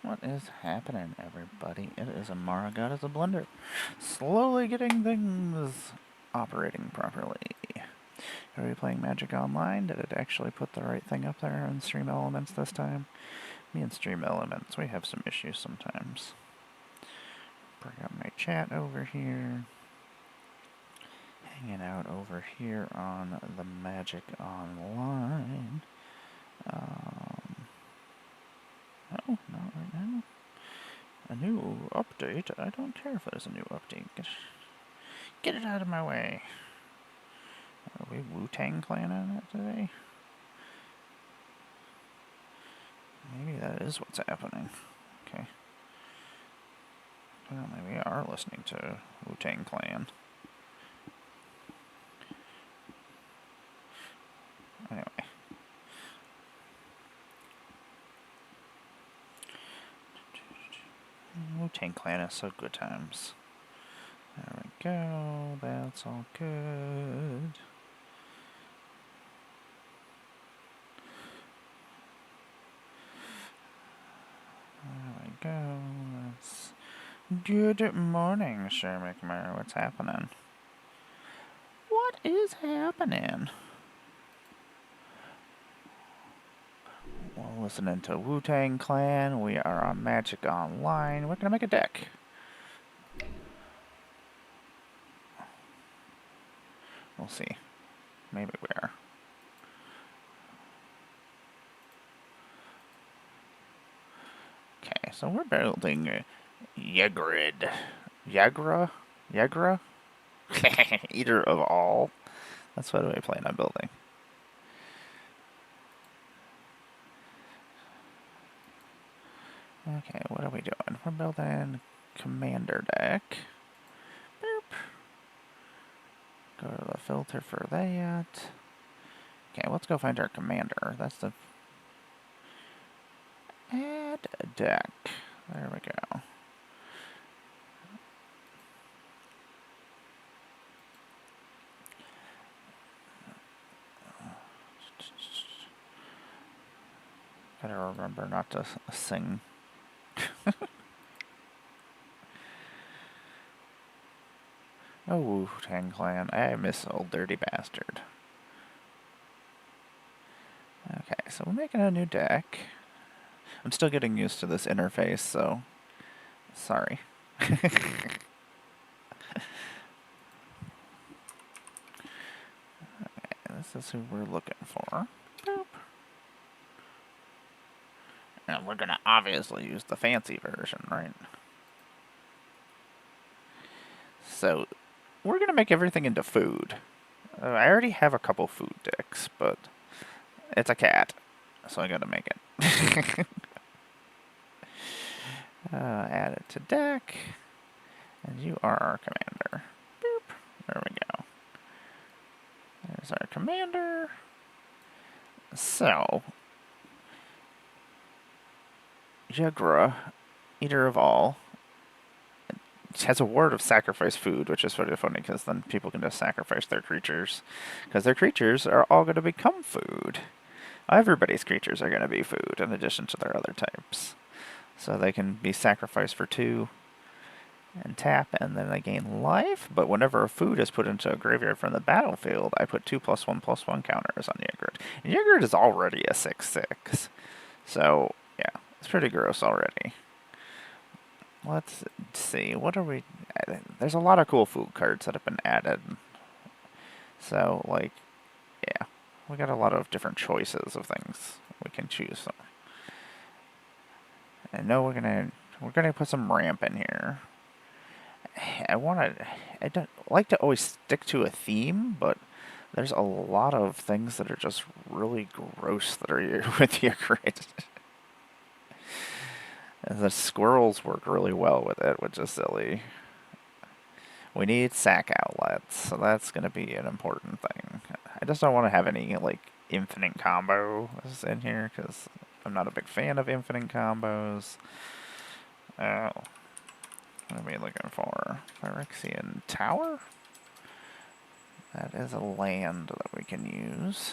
What is happening, everybody? It is Amara, Goddess of Blunder, slowly getting things operating properly. Are we playing Magic Online? Did it actually put the right thing up there on Stream Elements this time? Me and Stream Elements, we have some issues sometimes. Bring up my chat over here. Hanging out over here on the Magic Online. Oh, not right now. A new update? I don't care if there's a new update. Get it out of my way. Are we Wu-Tang Clan in it today? Maybe that is what's happening. Okay. Apparently we are listening to Wu-Tang Clan. Anyway. Wu-Tang Clan is so good times. There we go. That's all good. There we go. That's good morning, Sir McMurray. What's happening? What is happening? We're listening to Wu-Tang Clan. We are on Magic Online. We're gonna make a deck. We'll see. Maybe we are. Okay, so we're building Yrga. Yrga? Eater of all. That's what we plan on building. Okay, what are we doing? We're building Commander deck. Boop. Go to the filter for that. Okay, let's go find our commander. That's the... Add a deck. There we go. Gotta remember not to sing. Oh, Wu-Tang Clan. I miss old dirty bastard. Okay, so we're making a new deck. I'm still getting used to this interface, so... Sorry. Okay, this is who we're looking for. Boop. And we're gonna obviously use the fancy version, right? So, we're gonna make everything into food. I already have a couple food decks, but it's a cat, so I gotta make it. Add it to deck, and you are our commander. Boop. There we go. There's our commander. So, Yrga, Eater of All, has a word of sacrifice food, which is sort of funny because then people can just sacrifice their creatures, because their creatures are all going to become food. Everybody's creatures are going to be food in addition to their other types. So they can be sacrificed for 2 and tap, and then they gain life. But whenever a food is put into a graveyard from the battlefield, I put 2+1/+1 counters on Yrga. And Yrga is already a 6/6. So, yeah, it's pretty gross already. Let's see, what are we... There's a lot of cool food cards that have been added. So, like, yeah, we got a lot of different choices of things we can choose from. And no, we're gonna put some ramp in here. I don't like to always stick to a theme, but there's a lot of things that are just really gross that are with Yrga. And the squirrels work really well with it, which is silly. We need sack outlets, so that's going to be an important thing. I just don't want to have any, like, infinite combos in here, because I'm not a big fan of infinite combos. Oh. What are we looking for? Phyrexian Tower? That is a land that we can use.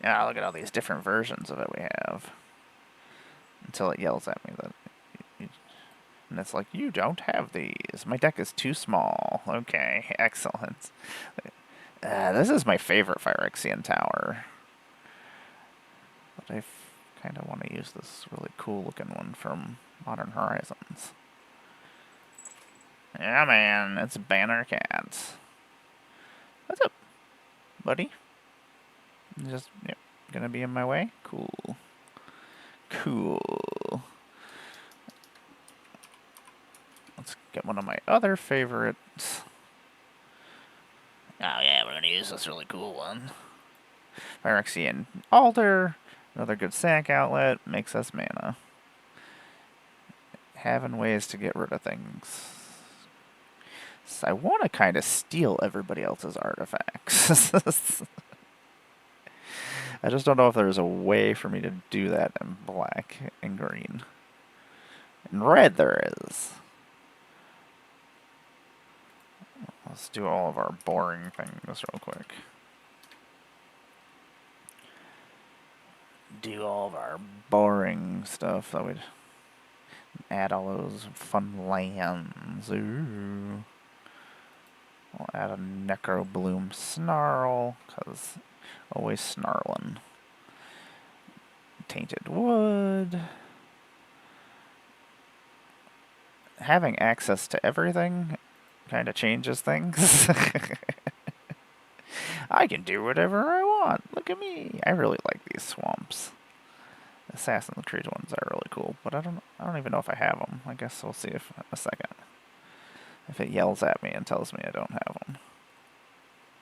Yeah, look at all these different versions of it we have. Until it yells at me that... And it's like, you don't have these. My deck is too small. Okay, excellent. This is my favorite Phyrexian tower. But I kind of want to use this really cool looking one from Modern Horizons. Yeah, man, it's Banner Cat. What's up, buddy? Just, yep, gonna be in my way? Cool. Cool. Let's get one of my other favorites. Oh yeah, we're gonna use this really cool one. Phyrexian Altar, another good sack outlet, makes us mana. Having ways to get rid of things. So I want to kind of steal everybody else's artifacts. I just don't know if there's a way for me to do that in black and green. In red there is. Let's do all of our boring things real quick. Do all of our boring stuff that we'd add all those fun lands. Ooh. We'll add a Necrobloom Snarl, because always snarling. Tainted Wood. Having access to everything kind of changes things. I can do whatever I want. Look at me. I really like these swamps. Assassin's Creed ones are really cool, but I don't even know if I have them. I guess we'll see if in a second. If it yells at me and tells me I don't have them.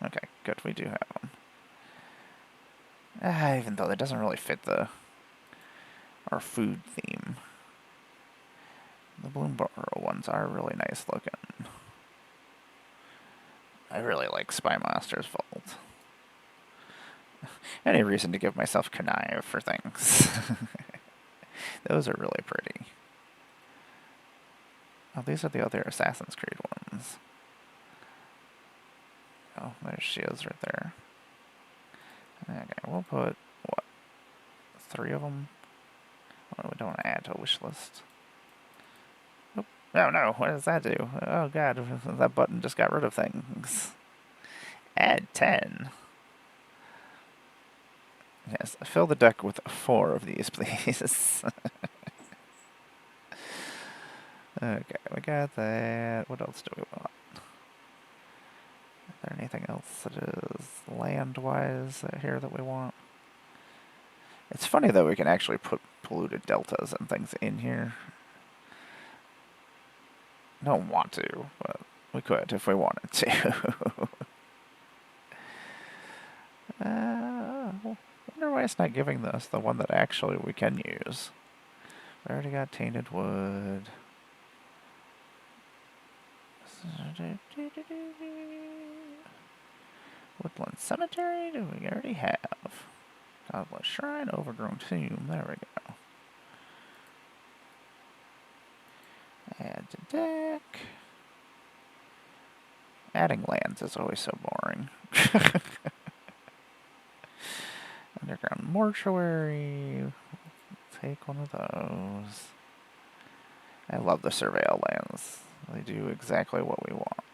Okay, good, we do have them. Even though that doesn't really fit our food theme. The Bloom Burrow ones are really nice looking. I really like Spy Master's Vault. Any reason to give myself connive for things. Those are really pretty. Oh, these are the other Assassin's Creed ones. Oh, there she is right there. Okay, we'll put, what, 3 of them? Oh, we don't want to add to a wish list. Oh, no, what does that do? Oh god, that button just got rid of things. Add 10. Yes, fill the deck with 4 of these, please. Okay, we got that. What else do we want? Is there anything else that is land-wise here that we want? It's funny that we can actually put polluted deltas and things in here. I don't want to, but we could if we wanted to. I wonder why it's not giving us the one that actually we can use. We already got Tainted Wood. Woodland Cemetery, do we already have? Godless Shrine, Overgrown Tomb, there we go. Add to deck. Adding lands is always so boring. Underground Mortuary, take one of those. I love the Surveil lands. They do exactly what we want.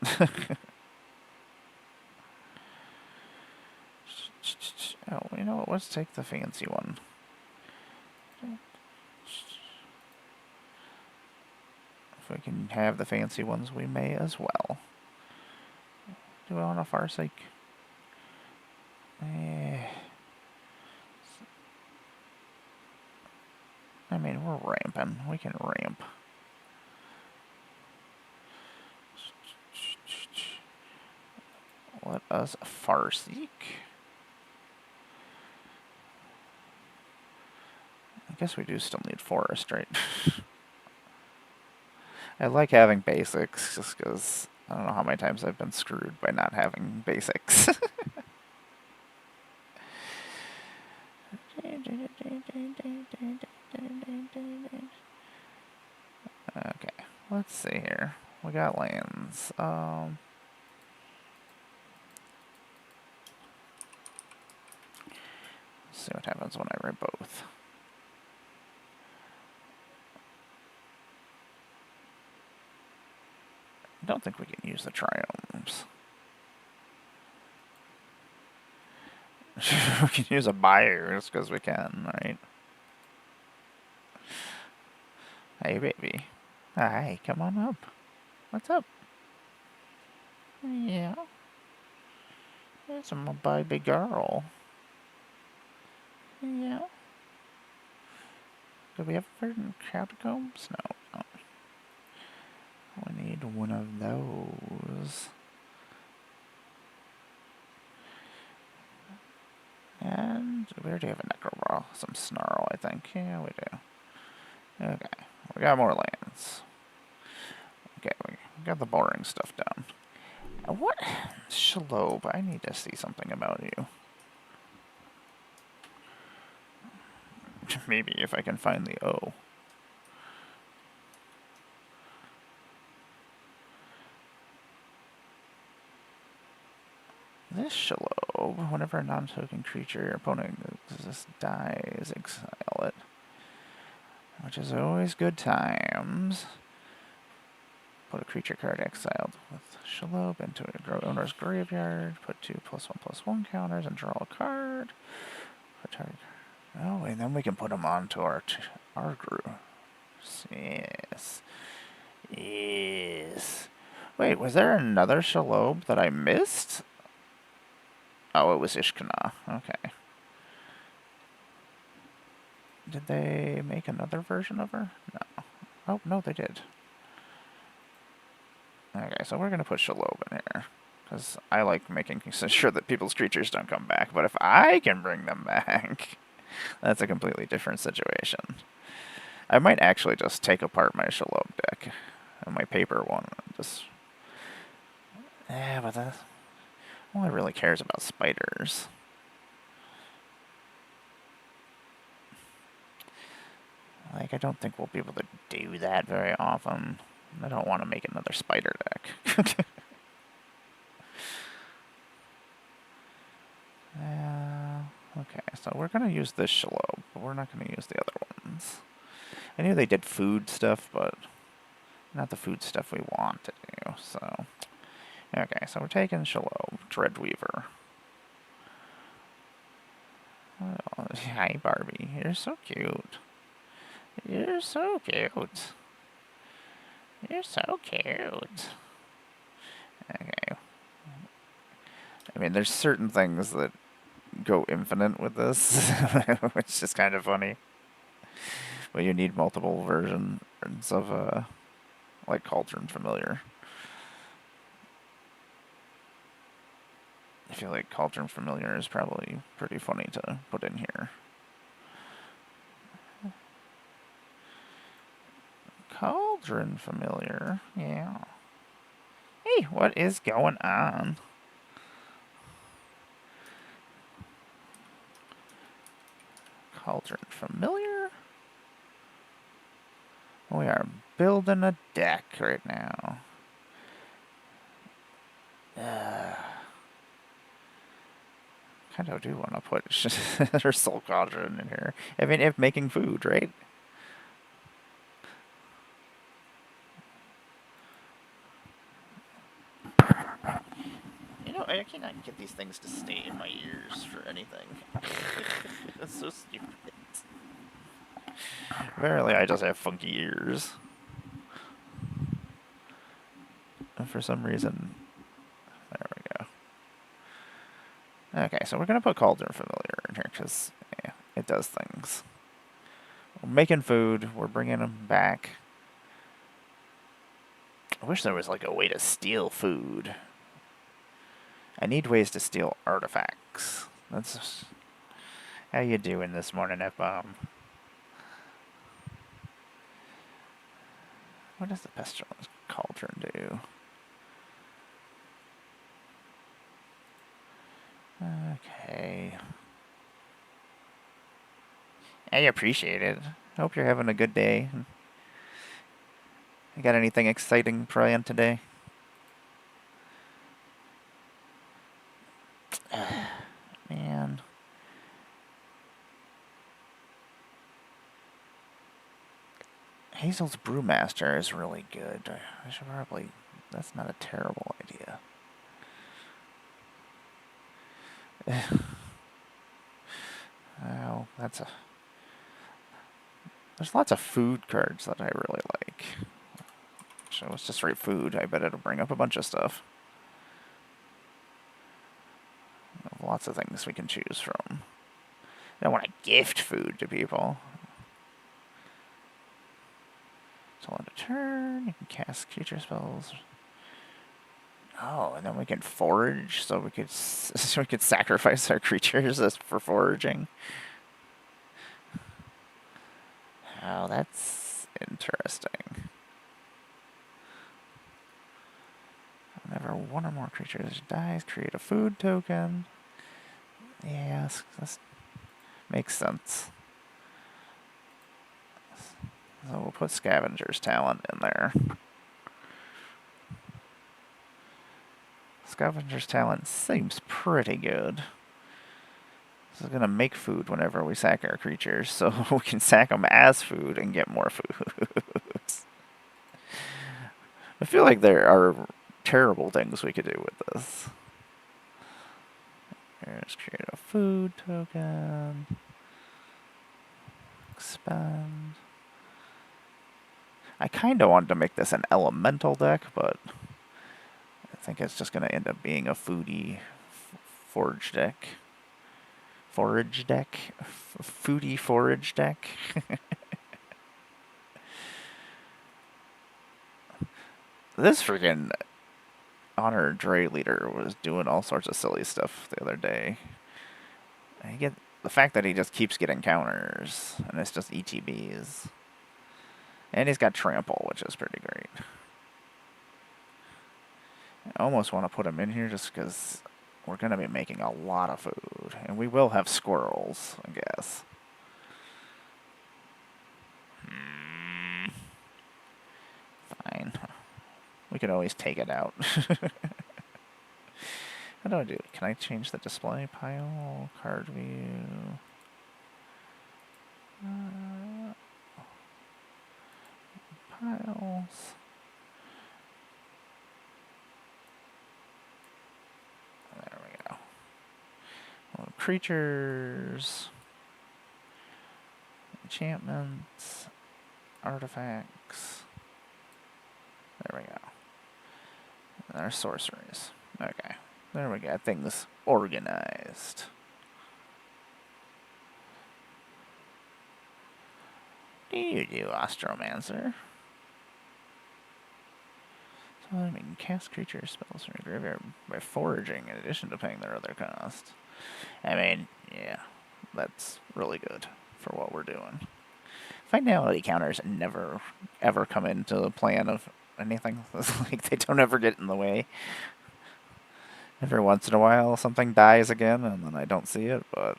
Oh, you know what? Let's take the fancy one. If we can have the fancy ones, we may as well. Do we want a Farseek? I mean, we're ramping. We can ramp. Let us Farseek. I guess we do still need Forest, right? I like having basics, just because I don't know how many times I've been screwed by not having basics. Okay, let's see here. We got lands. see what happens when I write both. I don't think we can use the triomes. We can use a buyers because we can, right? Hey, baby. Hi, come on up. What's up? Yeah. It's my baby girl. Yeah. Do we have certain catacombs? No. We need one of those. And we already have a necroball. Some snarl, I think. Yeah, we do. Okay. We got more lands. Okay, we got the boring stuff done. What? Shalob, I need to see something about you. Maybe if I can find the O. This Shalob, whenever a non-token creature or opponent dies, exile it. Which is always good times. Put a creature card exiled with Shalob into a owner's graveyard. Put 2 +1/+1 counters and draw a card. Oh, and then we can put them onto our Yrga. Yes. Yes. Wait, was there another Shalob that I missed? Oh, it was Ishkana. Okay. Did they make another version of her? No. Oh, no, they did. Okay, so we're going to put Shalob in here. Because I like making sure that people's creatures don't come back. But if I can bring them back, that's a completely different situation. I might actually just take apart my Shalob deck. And my paper one. Just... Yeah, but that only really cares about spiders. Like, I don't think we'll be able to do that very often. I don't want to make another spider deck. Okay, so we're going to use this Shalob, but we're not going to use the other ones. I knew they did food stuff, but not the food stuff we want to do, so... Okay, so we're taking Shalob, Dreadweaver. Oh, hi, Barbie. You're so cute. You're so cute. You're so cute. Okay. I mean, there's certain things that go infinite with this, which is kind of funny. But you need multiple versions of, like Cauldron Familiar. I feel like Cauldron Familiar is probably pretty funny to put in here. Cauldron Familiar, yeah. Hey, what is going on? Cauldron Familiar? We are building a deck right now. Kind of do want to put her Soul Cauldron in here. I mean, if making food, right? You know, I cannot get these things to stay in my ears for anything. That's so stupid. Apparently, I just have funky ears. And for some reason... There we go. Okay, so we're going to put Cauldron Familiar in here, because, yeah, it does things. We're making food, we're bringing them back. I wish there was, like, a way to steal food. I need ways to steal artifacts. That's... How you doing this morning, F-Bomb? What does the Pestilence Cauldron do? Okay. I appreciate it. Hope you're having a good day. You got anything exciting planned today? Man. Hazel's Brewmaster is really good. I should probably... That's not a terrible idea. Oh, that's a... There's lots of food cards that I really like. So let's just write food. I bet it'll bring up a bunch of stuff. Lots of things we can choose from. I don't want to gift food to people. So on a turn, you can cast creature spells. Oh, and then we can forage, so we could sacrifice our creatures for foraging. Oh, that's interesting. Whenever one or more creatures dies, create a food token. Yes, that makes sense. So we'll put Scavenger's Talent in there. Scavenger's Talent seems pretty good. This is going to make food whenever we sack our creatures, so we can sack them as food and get more food. I feel like there are terrible things we could do with this. Let's create a food token. Expand. I kind of wanted to make this an elemental deck, but I think it's just going to end up being a foodie forage deck. Forage deck? Foodie forage deck? This freaking Honor Dre leader was doing all sorts of silly stuff the other day. I get the fact that he just keeps getting counters, and it's just ETBs. And he's got trample, which is pretty great. I almost want to put him in here just because we're going to be making a lot of food. And we will have squirrels, I guess. Fine. We can always take it out. How do I do it? Can I change the display pile? Card view. Piles. There we go. Well, creatures. Enchantments. Artifacts. There we go. And our sorceries. Okay. There we go. Things organized. What do you do, Astromancer? So I mean, cast creature spells from your graveyard by foraging in addition to paying their other cost. I mean, yeah, that's really good for what we're doing. Finality counters never, ever come into the plan of anything. Like, they don't ever get in the way. Every once in a while, something dies again, and then I don't see it, but...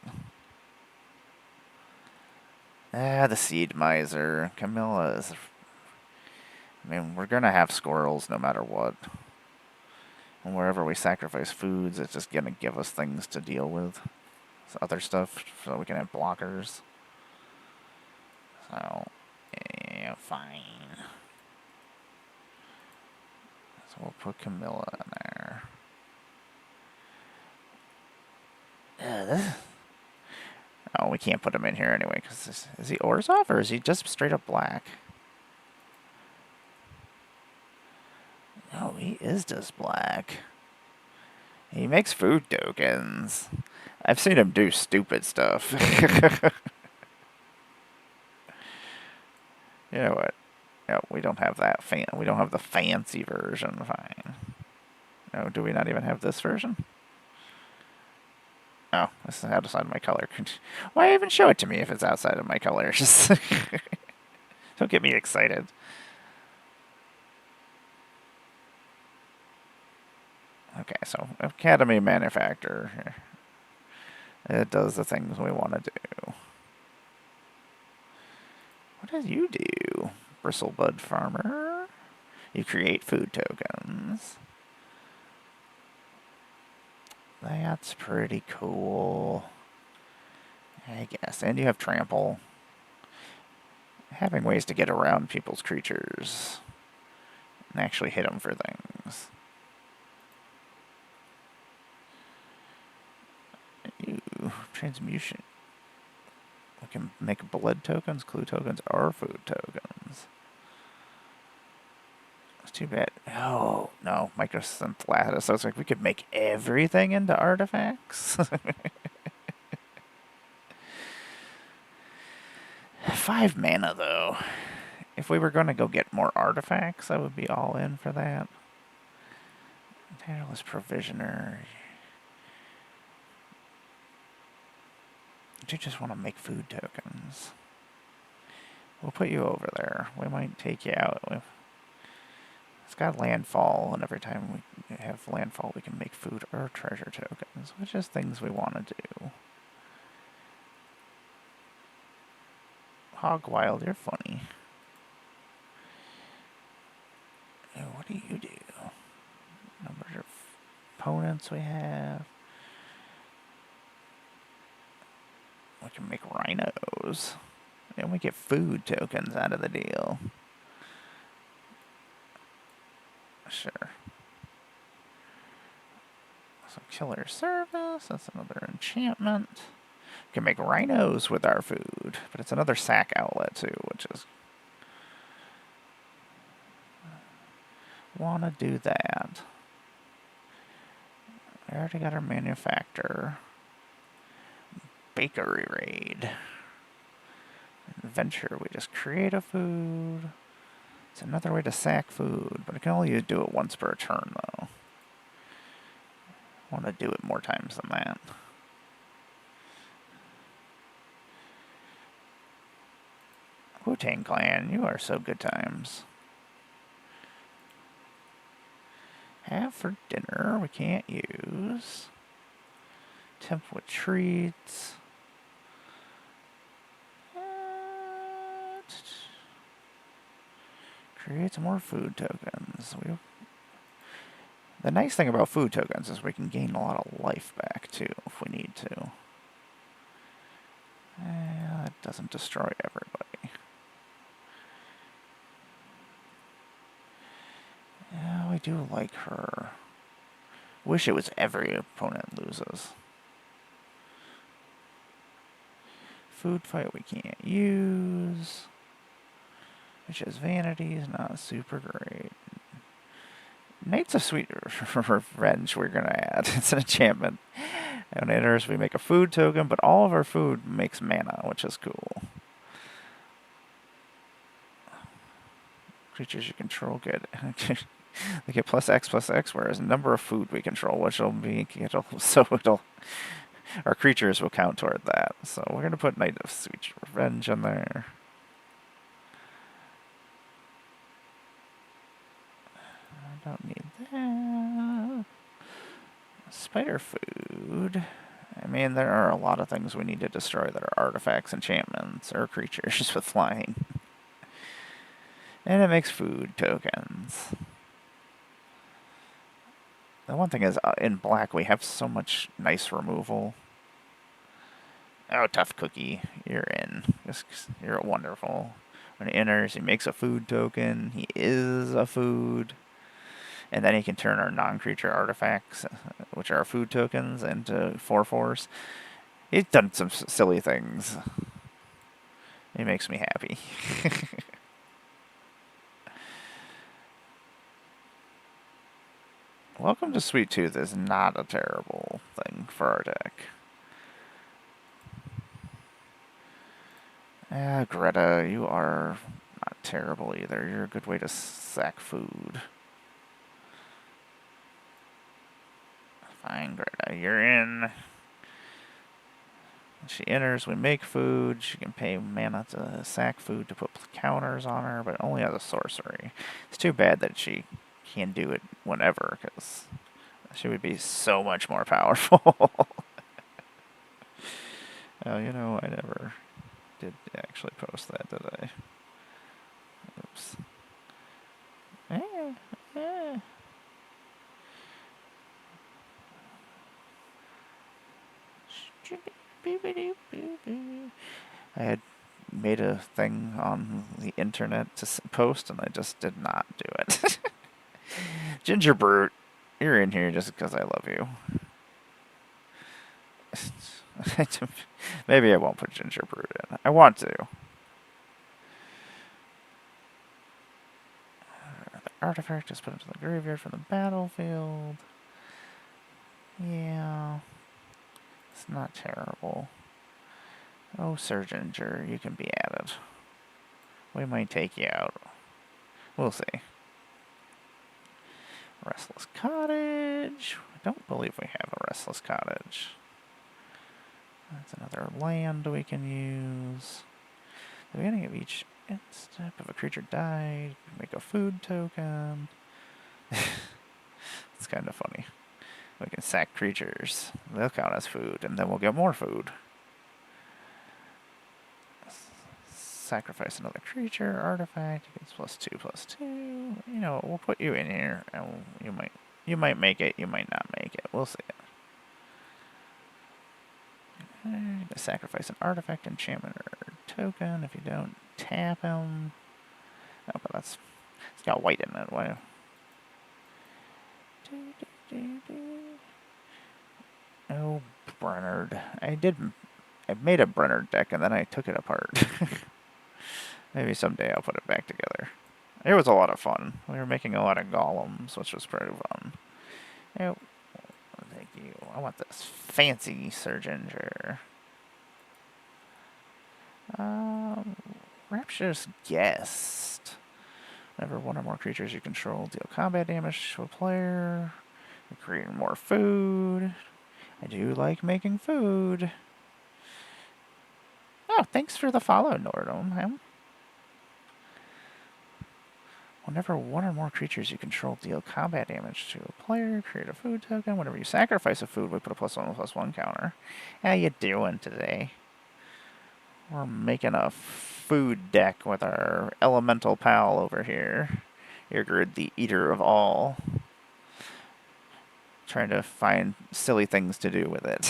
the Seed Miser. Camilla is... I mean, we're gonna have squirrels no matter what. And wherever we sacrifice foods, it's just gonna give us things to deal with. Other stuff, so we can have blockers. So, yeah, fine. So we'll put Camilla in there. Oh, we can't put him in here anyway, because is he Orzhov, or is he just straight up black? No, he is just black. He makes food tokens. I've seen him do stupid stuff. You know what? No, we don't have that we don't have the fancy version. Fine. No, do we not even have this version? Oh, this is outside of my color. Why even show it to me if it's outside of my color? Just don't get me excited. Okay, so Academy Manufacturer. It does the things we want to do. What do you do? Bristlebud Farmer. You create food tokens. That's pretty cool, I guess. And you have trample. having ways to get around people's creatures and actually hit them for things. Ooh, transmutation. We can make blood tokens, clue tokens, or food tokens. It's too bad. Oh, no, microsynth lattice. I was like, we could make everything into artifacts. 5 mana, though. If we were going to go get more artifacts, I would be all in for that. Tireless Provisioner. Do you just want to make food tokens? We'll put you over there. We might take you out. It's got landfall, and every time we have landfall, we can make food or treasure tokens, which is things we want to do. Hogwild, you're funny. What do you do? Numbers of opponents we have. We can make rhinos. And we get food tokens out of the deal. Sure. So Killer Service, that's another enchantment. We can make rhinos with our food, but it's another sack outlet too, which is... Want to do that. We already got our manufacturer. Bakery raid. Adventure, we just create a food. It's another way to sack food, but I can only do it once per turn, though. I want to do it more times than that. Wu-Tang Clan, you are so good times. Have for dinner, we can't use. Temple with treats. Create some more food tokens. The nice thing about food tokens is we can gain a lot of life back, too, if we need to. That doesn't destroy everybody. Yeah, we do like her. Wish it was every opponent loses. Food fight we can't use. Which is vanity is not super great. Knights of Sweet Revenge we're going to add. It's an enchantment. When it enters, we make a food token, but all of our food makes mana, which is cool. Creatures you control get... they get +X/+X, whereas the number of food we control, which will be... our creatures will count toward that. So we're going to put Knight of Sweet Revenge in there. I don't need that. Spider food. I mean, there are a lot of things we need to destroy that are artifacts, enchantments, or creatures with flying. And it makes food tokens. The one thing is, in black, we have so much nice removal. Oh, Tough Cookie, you're in. You're wonderful. When he enters, he makes a food token. He is a food. And then he can turn our non-creature artifacts, which are food tokens, into 4/4s. He's done some silly things. He makes me happy. Welcome to Sweet Tooth is not a terrible thing for our deck. Greta, you are not terrible either. You're a good way to sack food. Fine, Greta, you're in. When she enters, we make food. She can pay mana to sack food to put counters on her, but only as a sorcery. It's too bad that she can do it whenever, because she would be so much more powerful. Oh, you know, I never did actually post that, did I? Oops. I had made a thing on the internet to post, and I just did not do it. Ginger Brute, you're in here just because I love you. Maybe I won't put Ginger Brute in. I want to. The artifact is put into the graveyard from the battlefield. Yeah. It's not terrible. Oh, Sir Ginger, you can be added. We might take you out. We'll see. Restless Cottage. I don't believe we have a Restless Cottage. That's another land we can use. At the beginning of each step, if a creature died, make a food token. It's kind of funny. We can sack creatures. They'll count as food, and then we'll get more food. Sacrifice another creature, artifact. It's +2/+2. You know, we'll put you in here, and you might make it. You might not make it. We'll see. Sacrifice an artifact, enchantment, or token. If you don't tap him, oh, but it's got white in it. Why? Oh, Brennard. I made a Brennard deck and then I took it apart. Maybe someday I'll put it back together. It was a lot of fun. We were making a lot of golems, which was pretty fun. Oh, thank you. I want this fancy Sir Ginger. Rapturous Guest. Whenever one or more creatures you control deal combat damage to a player, you're creating more food. I do like making food. Oh, thanks for the follow, Nordom. Whenever one or more creatures you control deal combat damage to a player, create a food token. Whenever you sacrifice a food, we put a +1/+1 counter. How you doing today? We're making a food deck with our elemental pal over here. Yrga, the eater of all. Trying to find silly things to do with it.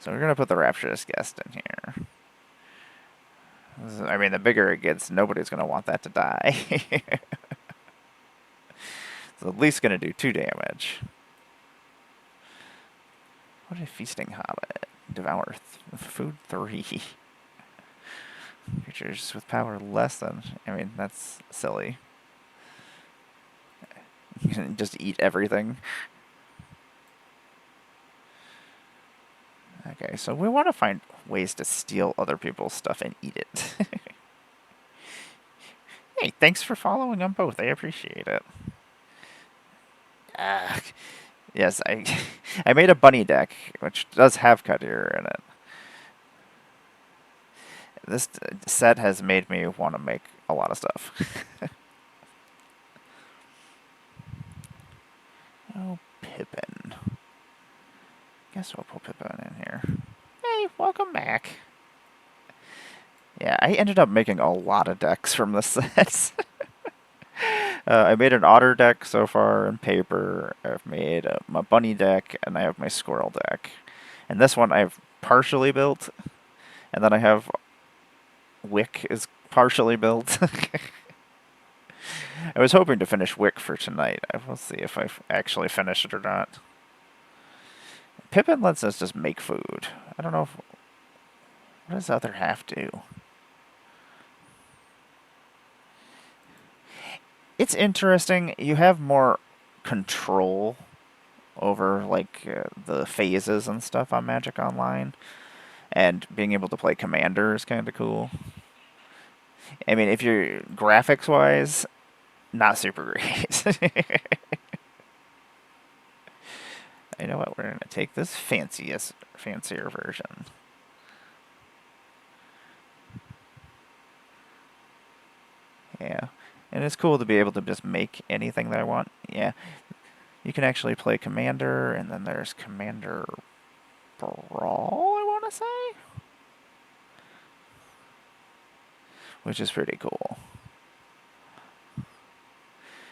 So we're going to put the Rapturous Guest in here. I mean, the bigger it gets, nobody's going to want that to die. It's at least going to do 2 damage. What a Feasting Hobbit. Devour food 3. Creatures with power less than... I mean, that's silly. You can just eat everything. Okay, so we want to find ways to steal other people's stuff and eat it. Hey, thanks for following on both. I appreciate it. Yes, I made a bunny deck, which does have Kadir in it. This set has made me want to make a lot of stuff. Oh, Pippin. Guess we'll put Pippin in here. Hey, welcome back. Yeah, I ended up making a lot of decks from this set. I made an otter deck so far in paper. I've made my bunny deck, and I have my squirrel deck. And this one I've partially built, and then I have Wick is partially built. I was hoping to finish Wick for tonight. We'll see if I actually finish it or not. Pippin lets us just make food. I don't know if... What does the other half do? It's interesting. You have more control over, like, the phases and stuff on Magic Online. And being able to play Commander is kind of cool. I mean, if you're graphics-wise, not super great. You know what? We're going to take this fancier version. Yeah. And it's cool to be able to just make anything that I want. Yeah. You can actually play Commander, and then there's Commander Brawl, I want to say? Which is pretty cool.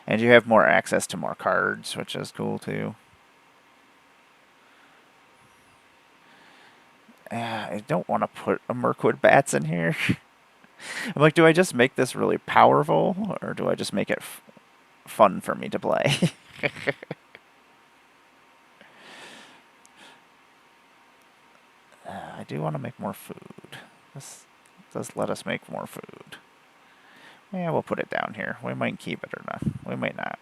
And you have more access to more cards, which is cool too. I don't want to put a Mirkwood bats in here. I'm like, do I just make this really powerful, or do I just make it fun for me to play? I do want to make more food. This does let us make more food. Yeah, we'll put it down here. We might keep it or not. We might not.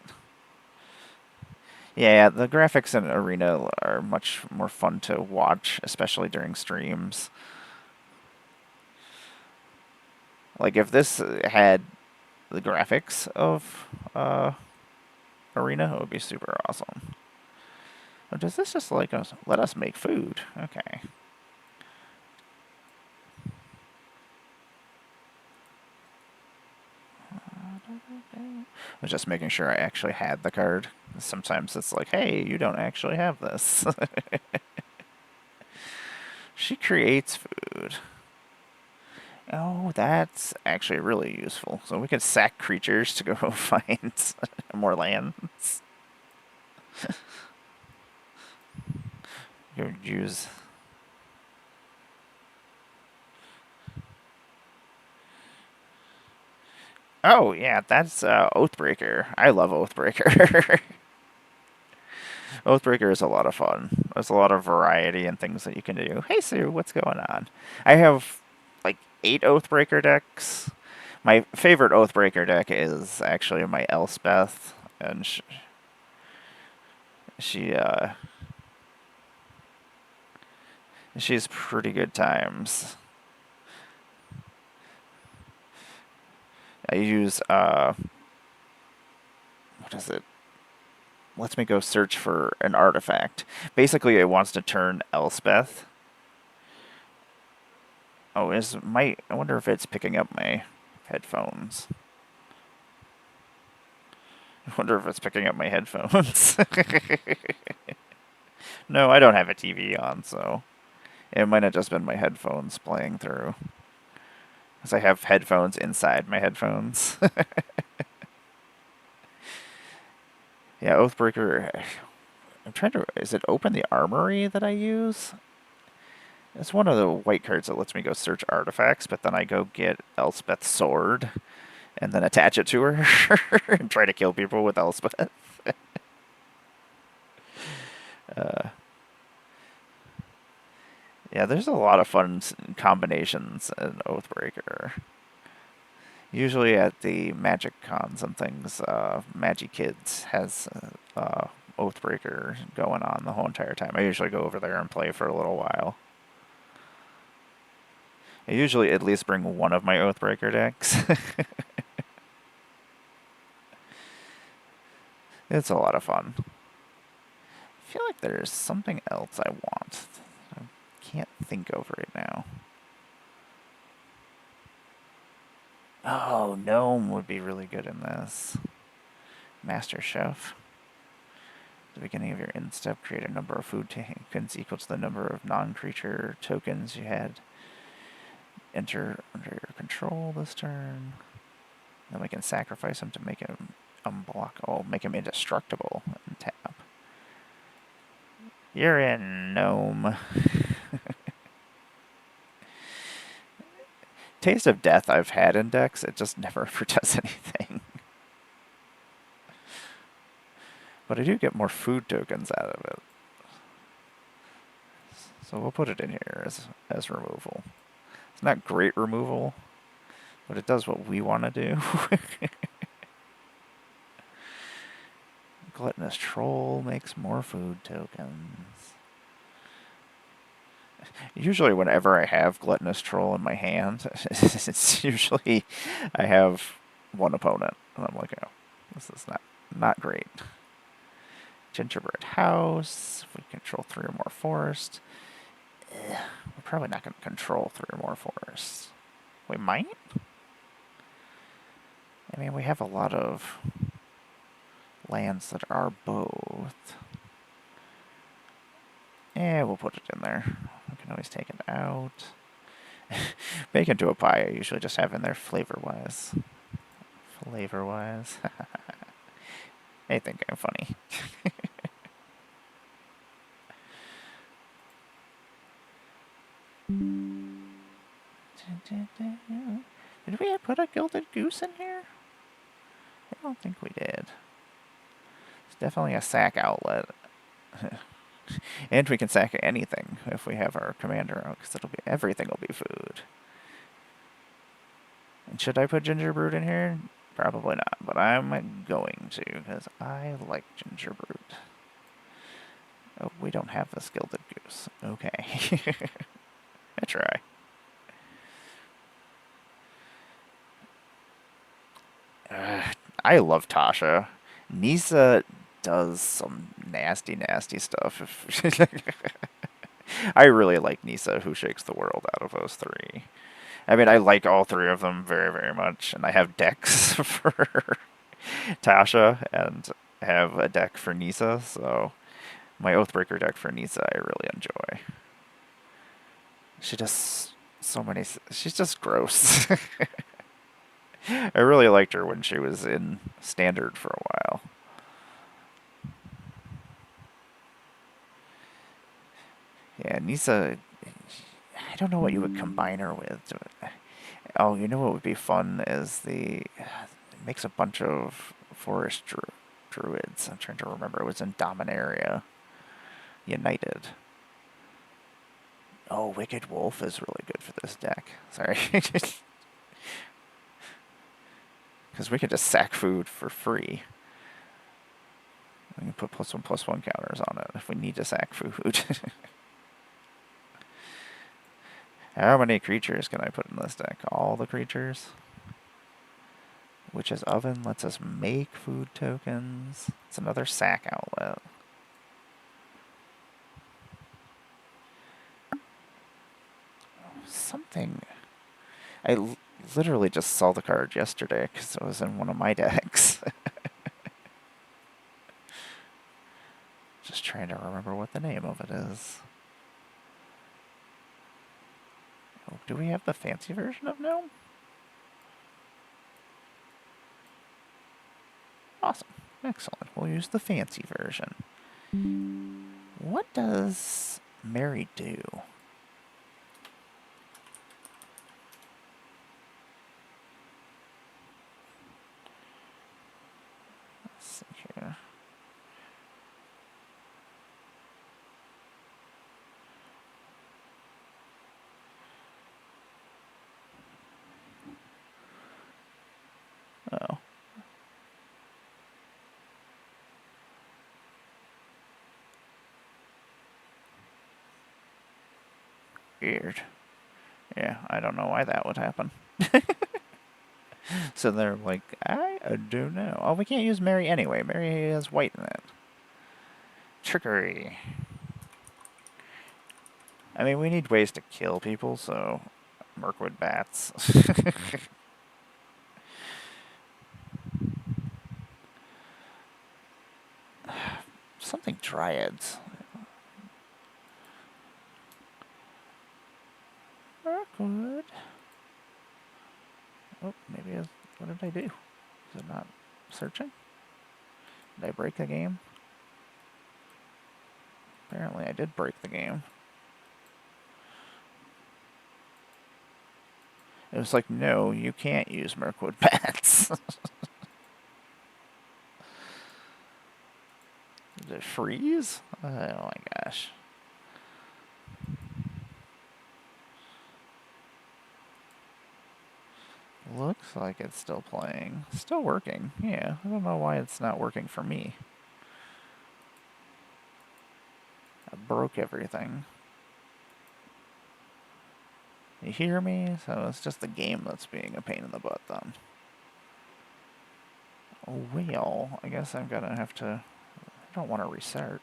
Yeah, the graphics in Arena are much more fun to watch, especially during streams. Like, if this had the graphics of Arena, it would be super awesome. Or does this just like us let us make food? Okay. I was just making sure I actually had the card. Sometimes it's like, hey, you don't actually have this. She creates food. Oh, that's actually really useful. So we can sack creatures to go find more lands. You would use. Oh, yeah, that's Oathbreaker. I love Oathbreaker. Oathbreaker is a lot of fun. There's a lot of variety and things that you can do. Hey, Sue, what's going on? I have like 8 Oathbreaker decks. My favorite Oathbreaker deck is actually my Elspeth, and she she's pretty good times. I use what is it? Lets me go search for an artifact. Basically, it wants to turn Elspeth. Oh, I wonder if it's picking up my headphones. I wonder if it's picking up my headphones. No, I don't have a TV on, so it might have just been my headphones playing through. Because I have headphones inside my headphones. Yeah, Oathbreaker. I'm trying to. Is it Open the Armory that I use? It's one of the white cards that lets me go search artifacts, but then I go get Elspeth's sword and then attach it to her and try to kill people with Elspeth. uh, yeah, there's a lot of fun combinations in Oathbreaker. Usually at the Magic Cons and things, Magic Kids has Oathbreaker going on the whole entire time. I usually go over there and play for a little while. I usually at least bring one of my Oathbreaker decks. It's a lot of fun. I feel like there's something else I want. I can't think of right now. Oh, Gnome would be really good in this. Master Chef. At the beginning of your end step, create a number of food tokens equal to the number of non-creature tokens you had. Enter under your control this turn. Then we can sacrifice him to make him unblockable. Make him indestructible and tap. You're in, Gnome. Taste of Death I've had in decks, it just never ever does anything. But I do get more food tokens out of it. So we'll put it in here as removal. It's not great removal, but it does what we want to do. Gluttonous Troll makes more food tokens. Usually whenever I have Gluttonous Troll in my hand, it's usually I have one opponent. And I'm like, oh, this is not great. Gingerbread House. If we control 3 or more forests. We're probably not going to control 3 or more forests. We might? I mean, we have a lot of lands that are both. Yeah, we'll put it in there. We can always take it out. Bacon to a pie I usually just have in there flavor-wise. Flavor-wise. They think I'm funny. Did we put a gilded goose in here? I don't think we did. It's definitely a sack outlet. And we can sack anything if we have our commander out, because everything will be food. And should I put ginger brute in here? Probably not, but I'm going to, because I like ginger brute. Oh, we don't have this gilded goose. Okay. I try. I love Tasha. Nisa does some nasty, nasty stuff. I really like Nisa, who shakes the world out of those three. I mean, I like all three of them very, very much, and I have decks for Tasha and have a deck for Nisa, so my Oathbreaker deck for Nisa I really enjoy. She does so many... She's just gross. I really liked her when she was in Standard for a while. Yeah, Nisa... I don't know what you would combine her with. Oh, you know what would be fun is it makes a bunch of forest druids. I'm trying to remember. It was in Dominaria. United. Oh, Wicked Wolf is really good for this deck. Sorry. Because we can just sack food for free. We can put +1/+1 counters on it if we need to sack food. How many creatures can I put in this deck? All the creatures? Witch's Oven lets us make food tokens. It's another sack outlet. Something... I literally just saw the card yesterday because it was in one of my decks. Just trying to remember what the name of it is. Oh, do we have the fancy version of Gnome? Awesome. Excellent. We'll use the fancy version. What does Mary do? Let's see here. Oh. Weird. Yeah, I don't know why that would happen. So they're like, I don't know. Oh, we can't use Mary anyway. Mary has white in it. Trickery. I mean, we need ways to kill people, so... Mirkwood bats. Something dryads. Mirkwood. Oh, maybe what did I do? Is it not searching? Did I break the game? Apparently I did break the game. It was like, no, you can't use Mirkwood bats. Did it freeze? Oh my gosh. Looks like it's still playing. Still working. Yeah, I don't know why it's not working for me. I broke everything. You hear me? So it's just the game that's being a pain in the butt then. Oh, well, I guess I'm gonna have to... I don't want to restart.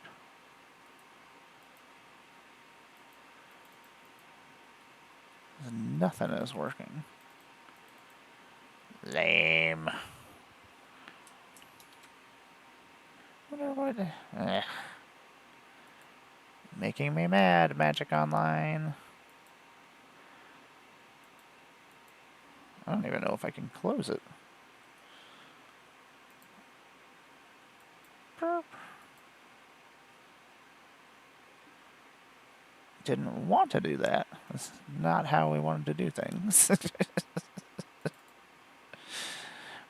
Nothing is working. Lame. Wonder what... Making me mad, Magic Online. I don't even know if I can close it. Burp. didn't want to do that. That's not how we wanted to do things.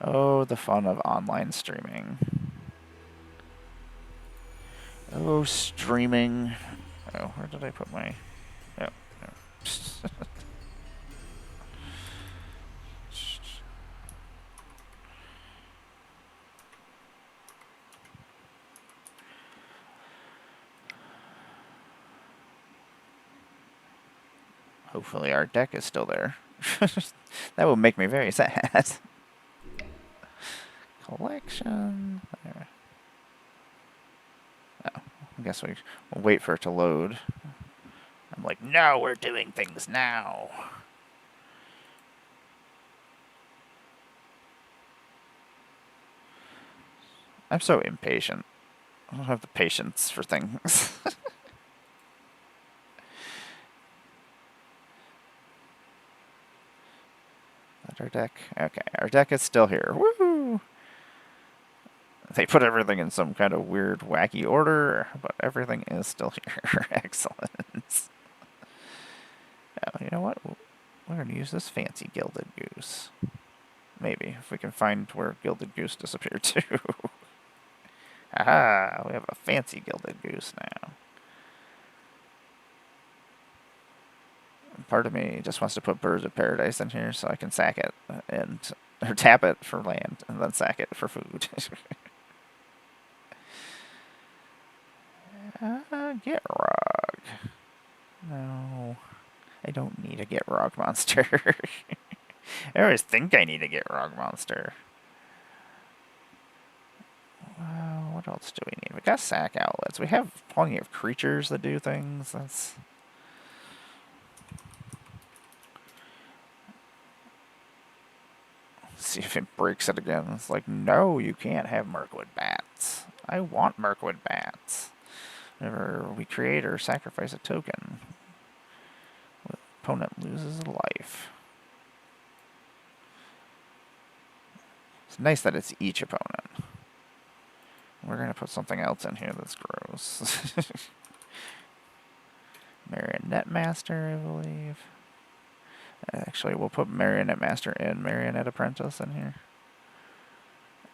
Oh, the fun of online streaming. Oh, streaming. Oh, where did I put my... Oh, no. Hopefully our deck is still there. That would make me very sad. Collection. There. Oh, I guess we'll wait for it to load. I'm like, no, we're doing things now. I'm so impatient. I don't have the patience for things. Our deck. Okay, our deck is still here. Woohoo! They put everything in some kind of weird, wacky order, but everything is still here. Excellent. Oh, you know what? We're going to use this fancy gilded goose. Maybe, if we can find where gilded goose disappeared to. Aha! We have a fancy gilded goose now. Part of me just wants to put birds of paradise in here so I can sack it and or tap it for land and then sack it for food. Get Rog. No, I don't need a Get Rog monster. I always think I need a Get Rog monster. What else do we need? We got sack outlets. We have plenty of creatures that do things. That's... See if it breaks it again. It's like, no, you can't have Mirkwood bats. I want Mirkwood bats. Whenever we create or sacrifice a token, the opponent loses a life. It's nice that it's each opponent. We're going to put something else in here that's gross. Marionette Master, I believe. Actually, we'll put Marionette Master and Marionette Apprentice in here.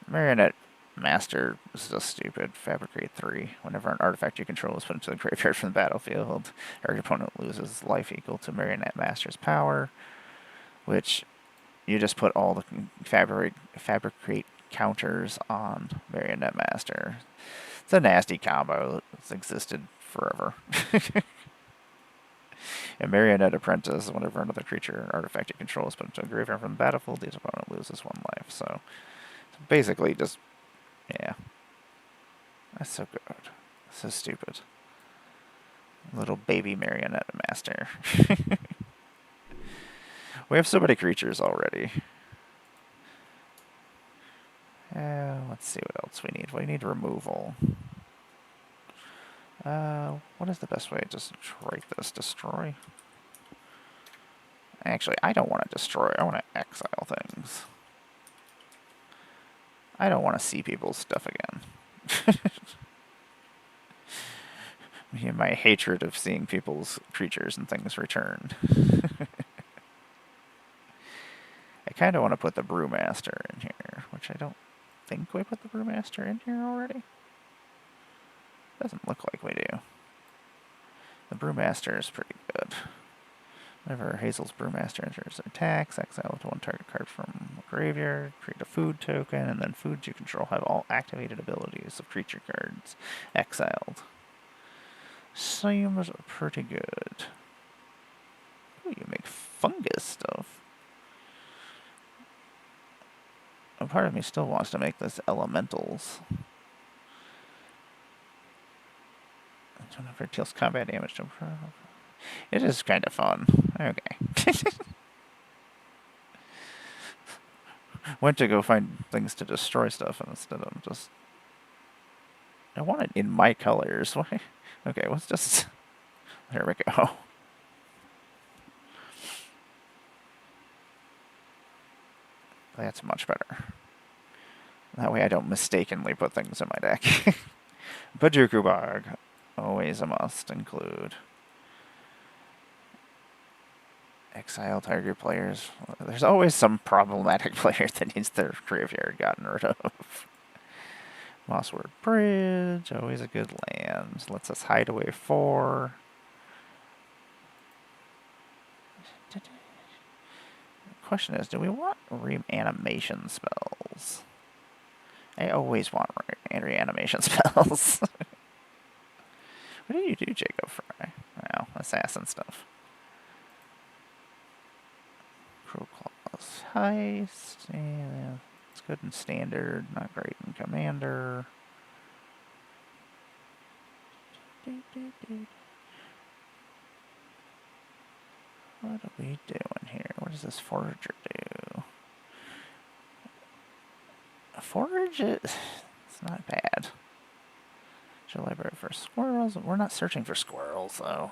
Marionette Master is just stupid. Fabricate 3. Whenever an artifact you control is put into the graveyard from the battlefield, our opponent loses life equal to Marionette Master's power, which you just put all the fabricate counters on Marionette Master. It's a nasty combo. It's existed forever. And Marionette Apprentice, whenever another creature or artifact you control is put into a graveyard from the battlefield, the opponent loses 1 life. So basically just, yeah. That's so good. So stupid. Little baby Marionette Master. We have so many creatures already. Let's see what else we need. We need removal. What is the best way to just write this? Destroy? Actually, I don't want to destroy. I want to exile things. I don't want to see people's stuff again. My hatred of seeing people's creatures and things returned. I kind of want to put the Brewmaster in here, which I don't think we put the Brewmaster in here already. Doesn't look like we do. The Brewmaster is pretty good. Whenever Hazel's Brewmaster enters attacks, exile to 1 target card from the graveyard, create a food token, and then foods you control have all activated abilities of creature cards exiled. Seems pretty good. Ooh, you make fungus stuff. A part of me still wants to make this elementals. Whenever it deals combat damage to... It is kind of fun. Okay. Went to go find things to destroy stuff, and instead of just... I want it in my colors. Why? Okay, let's just... There we go. That's much better. That way I don't mistakenly put things in my deck. Bajuku Bog. Always a must include. Exile target players. There's always some problematic player that needs their graveyard gotten rid of. Mossword Bridge, always a good land. Lets us hide away 4. The question is, do we want reanimation spells? I always want reanimation spells. What do you do, Jacob Fry? Well, assassin stuff. Crow Claws Heist. Yeah, it's good in standard, not great in commander. What are we doing here? What does this forager do? A forage it's not bad. Should library for squirrels. We're not searching for squirrels though.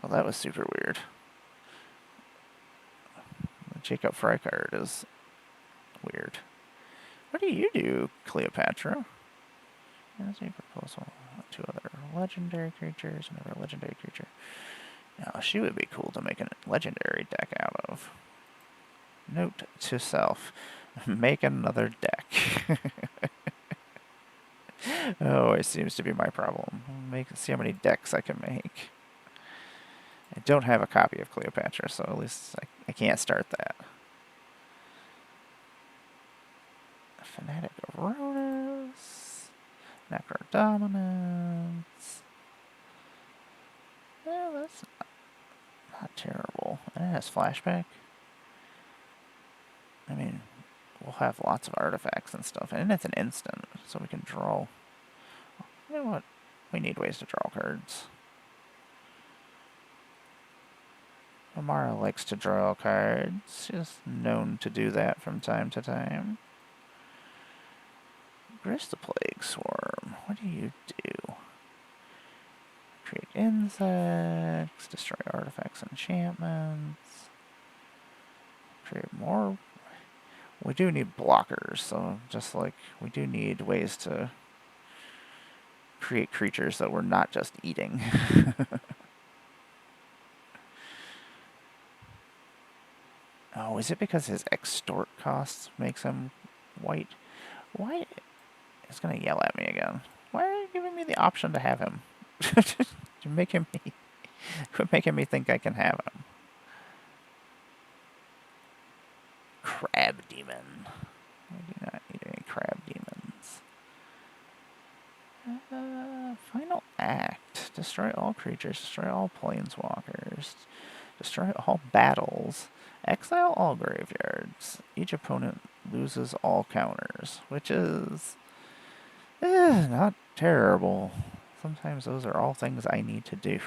Well, that was super weird. The Jacob Fry card is weird. What do you do, Cleopatra? As a proposal, 2 other legendary creatures, another legendary creature. Now, she would be cool to make a legendary deck out of. Note to self, make another deck. Oh, it seems to be my problem. See how many decks I can make. I don't have a copy of Cleopatra, so at least I can't start that. Fanatic of Rhodas. Necro Dominance. Well, that's not terrible. And it has flashback. I mean, we'll have lots of artifacts and stuff. And it's an instant, so we can draw. You know what? We need ways to draw cards. Amara likes to draw cards. She's known to do that from time to time. Gristaplague Swarm. What do you do? Create insects, destroy artifacts, enchantments. Create more. We do need blockers, so just like we do need ways to create creatures that we're not just eating. Oh, is it because his extort costs makes him white? Why? He's gonna yell at me again. Why are you giving me the option to have him? You're making me quit making me think I can have him. Crab Demon. I do not need any crab demons. Final Act. Destroy all creatures. Destroy all planeswalkers. Destroy all battles. Exile all graveyards. Each opponent loses all counters, which is not terrible. Sometimes those are all things I need to do.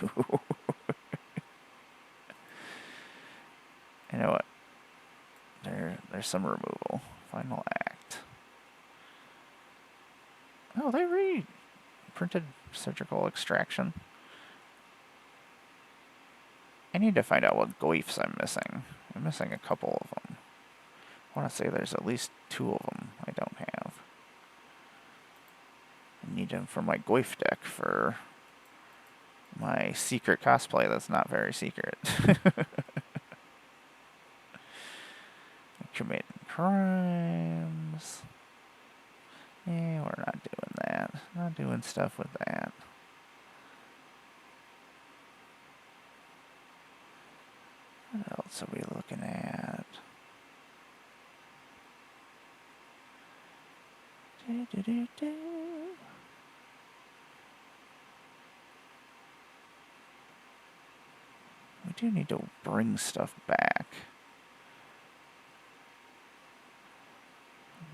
You know what? There's some removal. Final Act. Oh, they reprinted Surgical Extraction. I need to find out what goifs I'm missing. I'm missing a couple of them. I want to say there's at least 2 of them I don't have. I need them for my goif deck for my secret cosplay that's not very secret. Committing crimes. Yeah, we're not doing that. Not doing stuff with that. What else are we looking at? We do need to bring stuff back.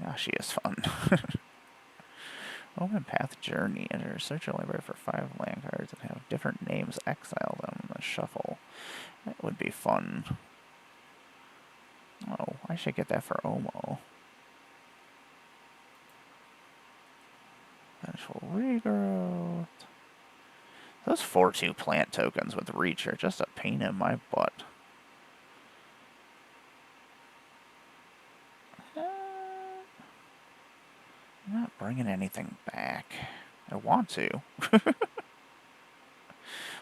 Now she is fun. Open Path Journey. Enter search your library for 5 land cards and have different names. Exile them in the shuffle. That would be fun. Oh, I should get that for Omo. Vengeful Regrowth. Those 4/2 plant tokens with reach are just a pain in my butt. I'm not bringing anything back. I want to.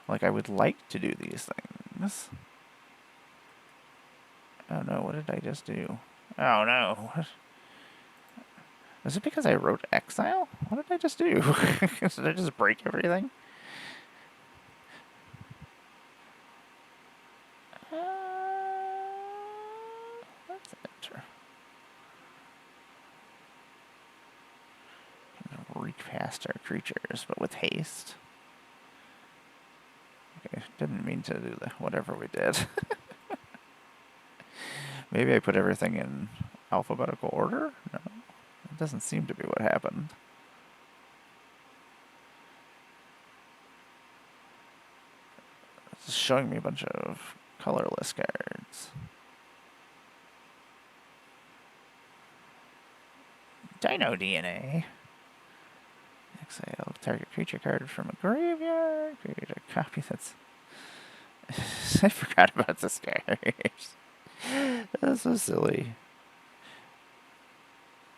Like, I would like to do these things. Oh no, what did I just do? Oh no. What? Was it because I wrote exile? What did I just do? Did I just break everything? Let's enter. Recast our creatures, but with haste. Okay, didn't mean to do whatever we did. Maybe I put everything in alphabetical order? No, it doesn't seem to be what happened. It's showing me a bunch of colorless cards. Dino DNA. Exile target creature card from a graveyard. Create a copy that's... I forgot about this card. That's so silly.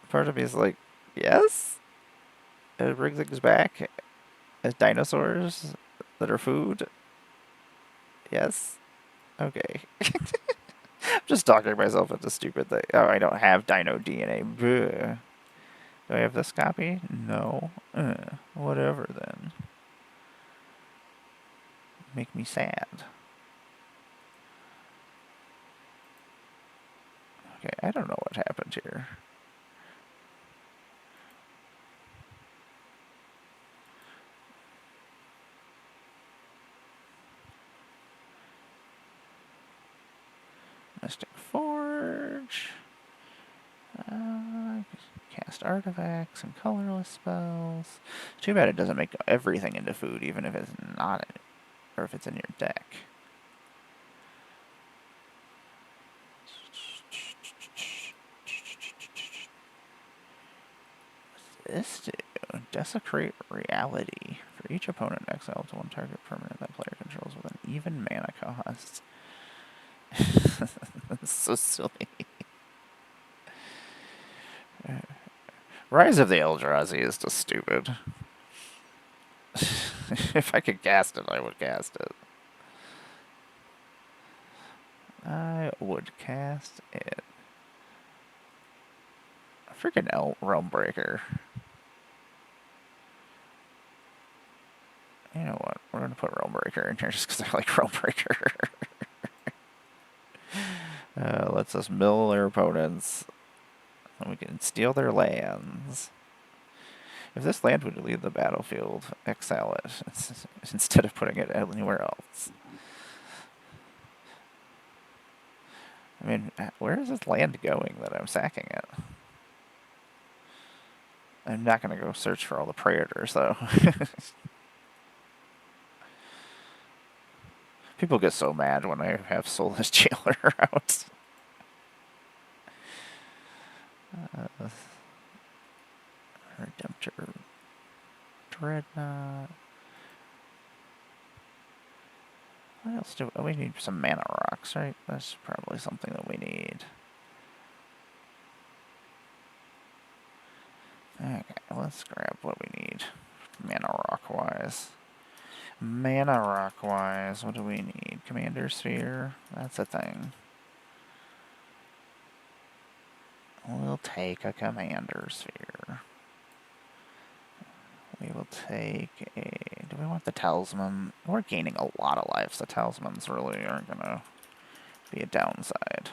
Part of me is like, yes? It brings things back as dinosaurs that are food? Yes? Okay. I'm just talking myself into stupid thing. Oh, I don't have dino DNA. Bleh. Do I have this copy? No. Whatever then. Make me sad. Okay, I don't know what happened here. Mystic Forge. Cast artifacts and colorless spells. Too bad it doesn't make everything into food, even if it's not in it, or if it's in your deck. What's this do? Desecrate reality. For each opponent, exile to one target permanent that player controls with an even mana cost. That's so silly. Rise of the Eldrazi is just stupid. If I could cast it, I would cast it. I would cast it. Freaking Realm Breaker. You know what? We're going to put Realm Breaker in here just because I like Realm Breaker. Lets us mill their opponents. And we can steal their lands. If this land would leave the battlefield, exile it instead of putting it anywhere else. I mean, where is this land going that I'm sacking it? I'm not going to go search for all the predators, though. People get so mad when I have Soulless Jailer out. Redemptor. Dreadnought. What else do we need? Some mana rocks, right? That's probably something that we need. Okay, let's grab what we need. Mana rock-wise. Mana rock-wise, what do we need? Commander Sphere? That's a thing. We'll take a Commander Sphere. We will take a... Do we want the Talisman? We're gaining a lot of lives. The Talismans really aren't going to be a downside.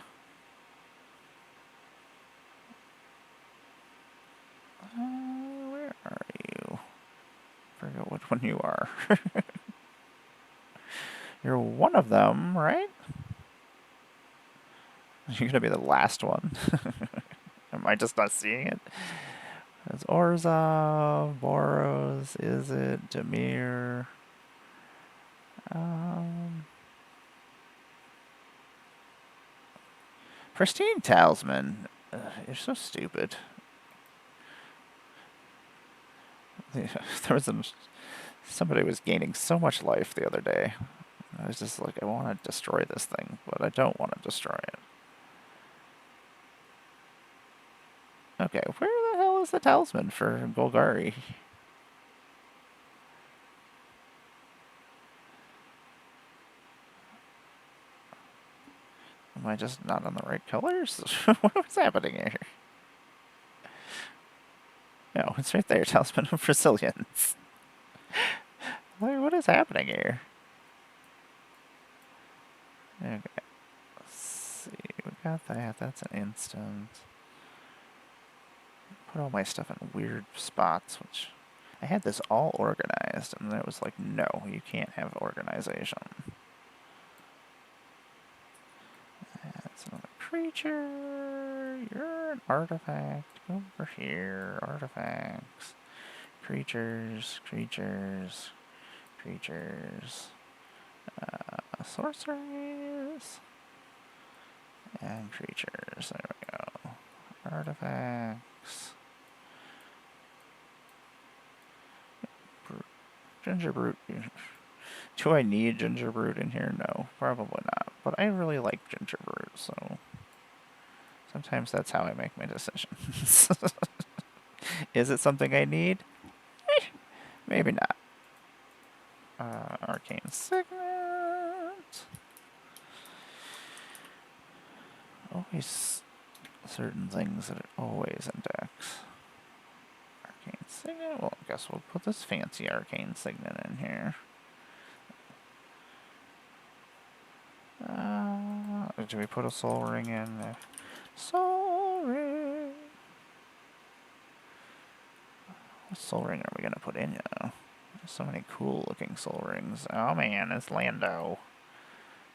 Where are you? I forget which one you are. You're one of them, right? You're going to be the last one. Am I just not seeing it? It's Orzhov, Boros, is it? Demir. Pristine Talisman. You're so stupid. There was somebody was gaining so much life the other day. I was just like, I want to destroy this thing, but I don't want to destroy it. Okay, where the hell is the talisman for Golgari? Am I just not on the right colors? What's happening here? No, it's right there. Talisman of Resilience. What is happening here? Okay. Let's see. We got that. That's an instant. Put all my stuff in weird spots, which I had this all organized, and then it was like, no, you can't have organization. That's another creature. You're an artifact. Go over here. Artifacts. Creatures. Creatures. Creatures. Sorceries. And creatures. There we go. Artifacts. Ginger Brute. Do I need Ginger Brute in here? No, probably not. But I really like Ginger Brute, so sometimes that's how I make my decisions. Is it something I need? Maybe not. Arcane Signet. Always certain things that are always index. Arcane Signet. Well, I guess we'll put this fancy Arcane Signet in here. Do we put a soul ring in there? Soul ring. What soul ring are we gonna put in? There's so many cool looking soul rings. Oh man, it's Lando.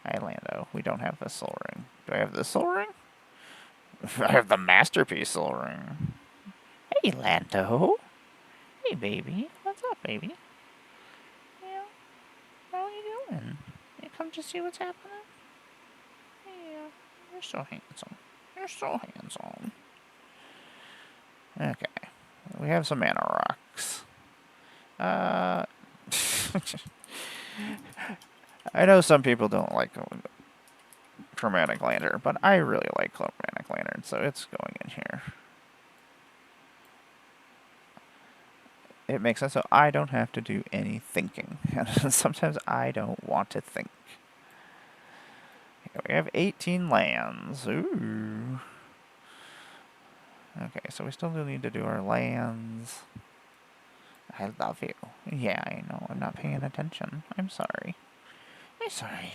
Hi Lando. We don't have this soul ring. Do I have this soul ring? I have the masterpiece soul ring. Hey Lando. Hey baby. What's up, baby? Yeah. How are you doing? You come to see what's happening? Yeah. You're so handsome. You're so handsome. Okay. We have some mana rocks. I know some people don't like Chromatic Lantern, but I really like Chromatic Lantern, so it's going in here. It makes sense, so I don't have to do any thinking. Sometimes I don't want to think. Okay, we have 18 lands. Ooh. Okay, so we still do need to do our lands. I love you. Yeah, I know. I'm not paying attention. I'm sorry. I'm sorry.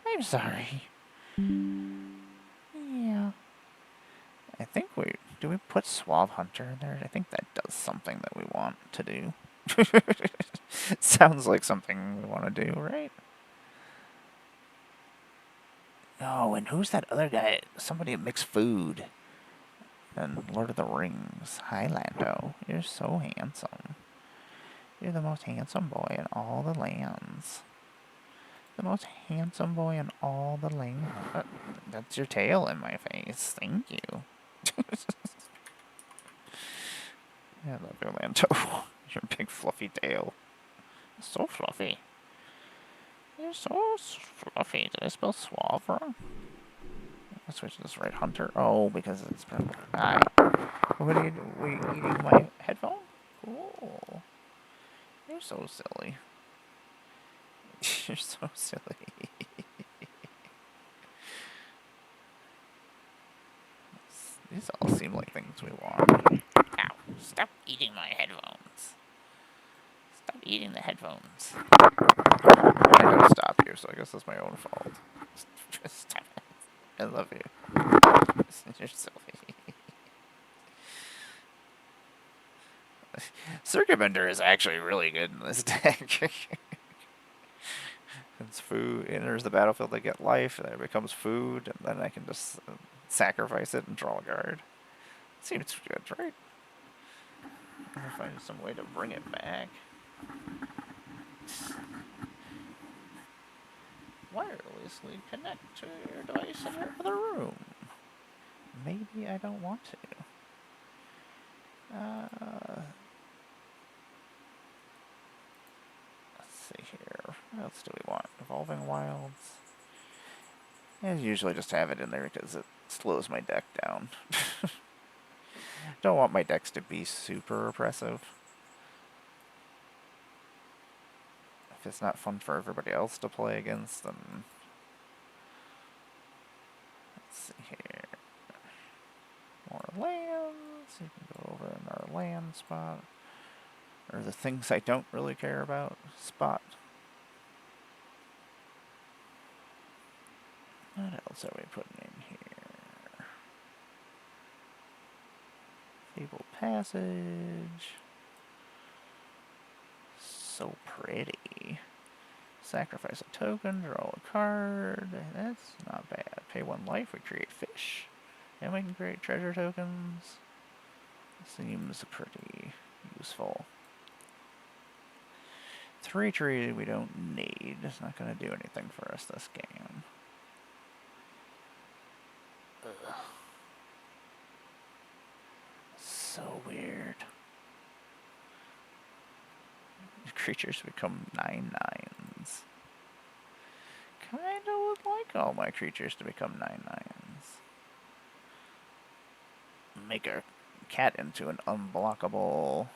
I'm sorry. Yeah. I think do we put Suave Hunter in there? I think that does something that we want to do. Sounds like something we want to do, right? Oh, and who's that other guy? Somebody that makes food. And Lord of the Rings. Hi, Lando. You're so handsome. You're the most handsome boy in all the lands. The most handsome boy in all the lands. That's your tail in my face. Thank you. I love you, Lando. Your big fluffy tail. So fluffy. You're so fluffy. Did I spell suave wrong? I switch this right, Hunter. Oh, because it's purple. Hi. What are you eating my headphone? Cool. You're so silly. You're so silly. These all seem like things we want. Ow. Stop eating my headphones. Stop eating the headphones. I gotta stop you, so I guess that's my own fault. Stop it. I love you. You're silly. Circuit Bender is actually really good in this deck. It's food, enters the battlefield, they get life, and then it becomes food, and then I can just sacrifice it and draw a card. Seems good, right? I'm gonna find some way to bring it back. Wirelessly connect to your device in your other room. Maybe I don't want to. Let's see here. What else do we want? Evolving Wilds. I usually just have it in there because it slows my deck down. Don't want my decks to be super oppressive. If it's not fun for everybody else to play against, then our lands. You can go over in our land spot. Or the things I don't really care about spot. What else are we putting in here? Fable Passage. So pretty. Sacrifice a token, draw a card. That's not bad. Pay 1 life, we create fish. And we can create treasure tokens. Seems pretty useful. 3 tree we don't need. It's not going to do anything for us this game. Ugh. So weird. Creatures become 9/9s. Kinda would like all my creatures to become 9/9s. Make a cat into an unblockable.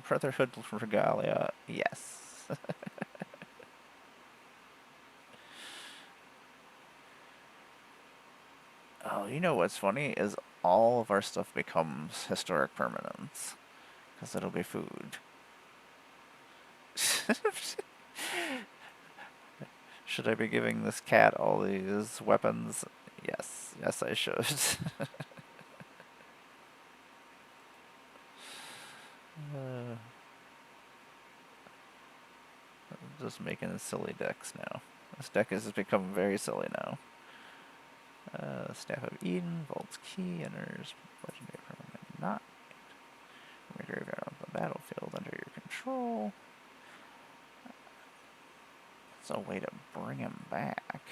Brotherhood Regalia, yes. Oh, you know what's funny is all of our stuff becomes historic permanence. Because it'll be food. Should I be giving this cat all these weapons? Yes. Yes, I should. Just making silly decks now. This deck has become very silly now. Staff of Eden, Vault's Key, enters legendary permanent not. From your graveyard on the battlefield under your control. It's a way to bring him back.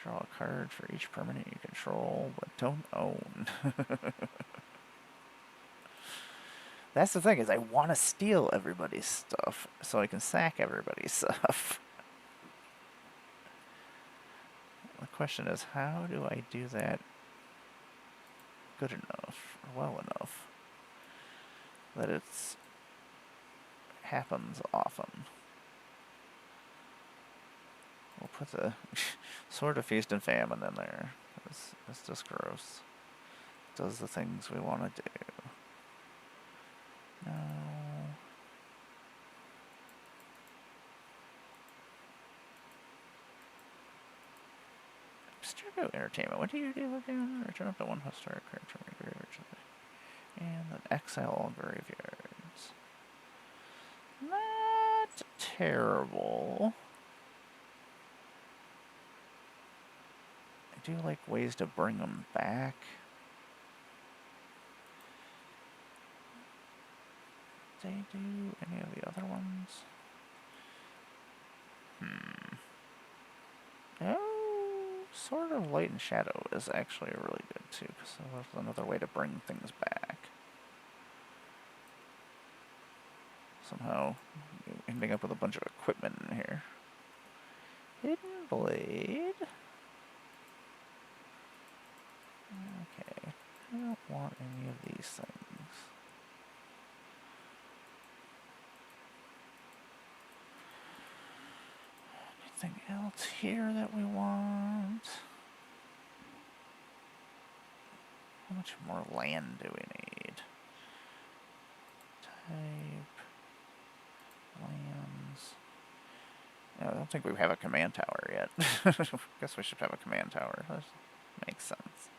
Draw a card for each permanent you control, but don't own. That's the thing, is I want to steal everybody's stuff so I can sack everybody's stuff. The question is, how do I do that good enough, or well enough, that it's happens often? We'll put the Sword of Feast and Famine in there. It's just gross. It does the things we want to do. No. Studio Entertainment. What do you do again? Return up to 1 historic card from your graveyard. And then exile all graveyards. Not terrible. I do like ways to bring them back. Did they do any of the other ones? Oh, Sword of Light and Shadow is actually really good too, because that's another way to bring things back. Somehow, ending up with a bunch of equipment in here. Hidden Blade. Okay, I don't want any of these things. Anything else here that we want? How much more land do we need? Type. Lands. I don't think we have a command tower yet. Guess we should have a command tower. That makes sense.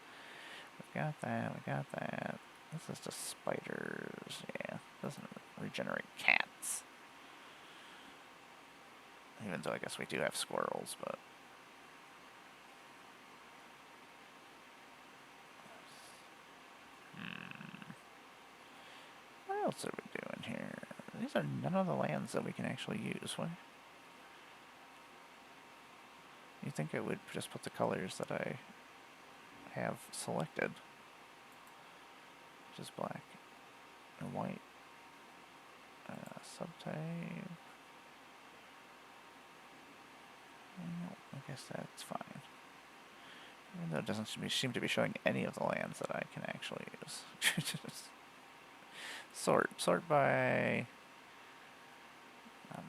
We got that, we got that. This is just spiders. Yeah, doesn't regenerate cats. Even though I guess we do have squirrels, but... What else are we doing here? These are none of the lands that we can actually use. What? You think it would just put the colors that I have selected, which is black and white. Subtype. No, I guess that's fine. Even though it doesn't seem to be showing any of the lands that I can actually use. Sort by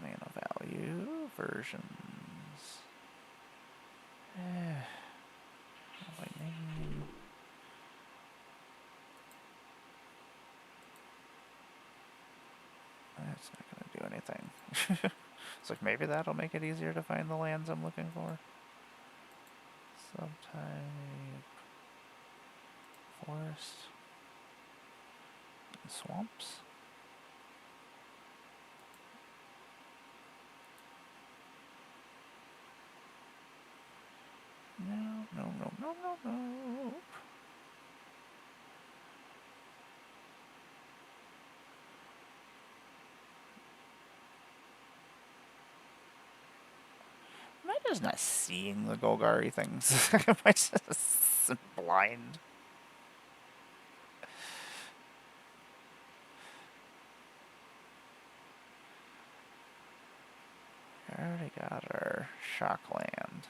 Mana value versions. Lightning. That's not going to do anything. It's like maybe that'll make it easier to find the lands I'm looking for. Subtype. Forest. And swamps. No, no, no, no, no, no. Am I just not seeing the Golgari things? Am I just blind? I already got our Shockland.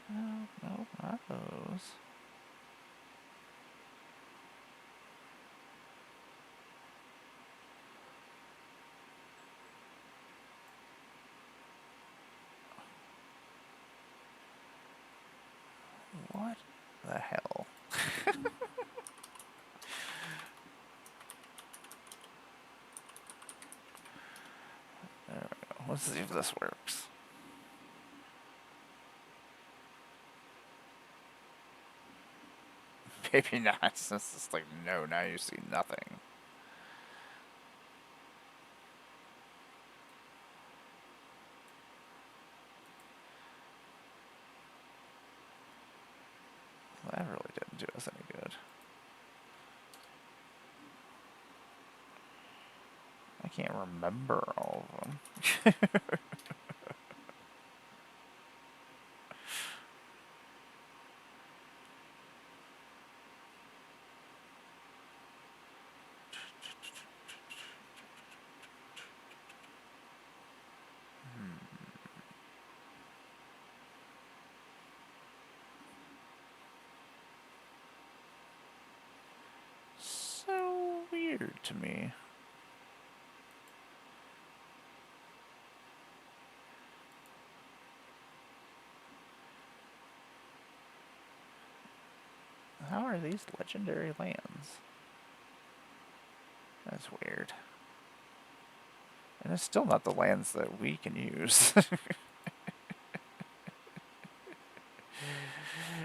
No, no, not those. What the hell? There we go. Let's see if this works. Maybe not. It's just like, no, now you see nothing. That really didn't do us any good. I can't remember all of them. So weird to me. How are these legendary lands? That's weird. And it's still not the lands that we can use.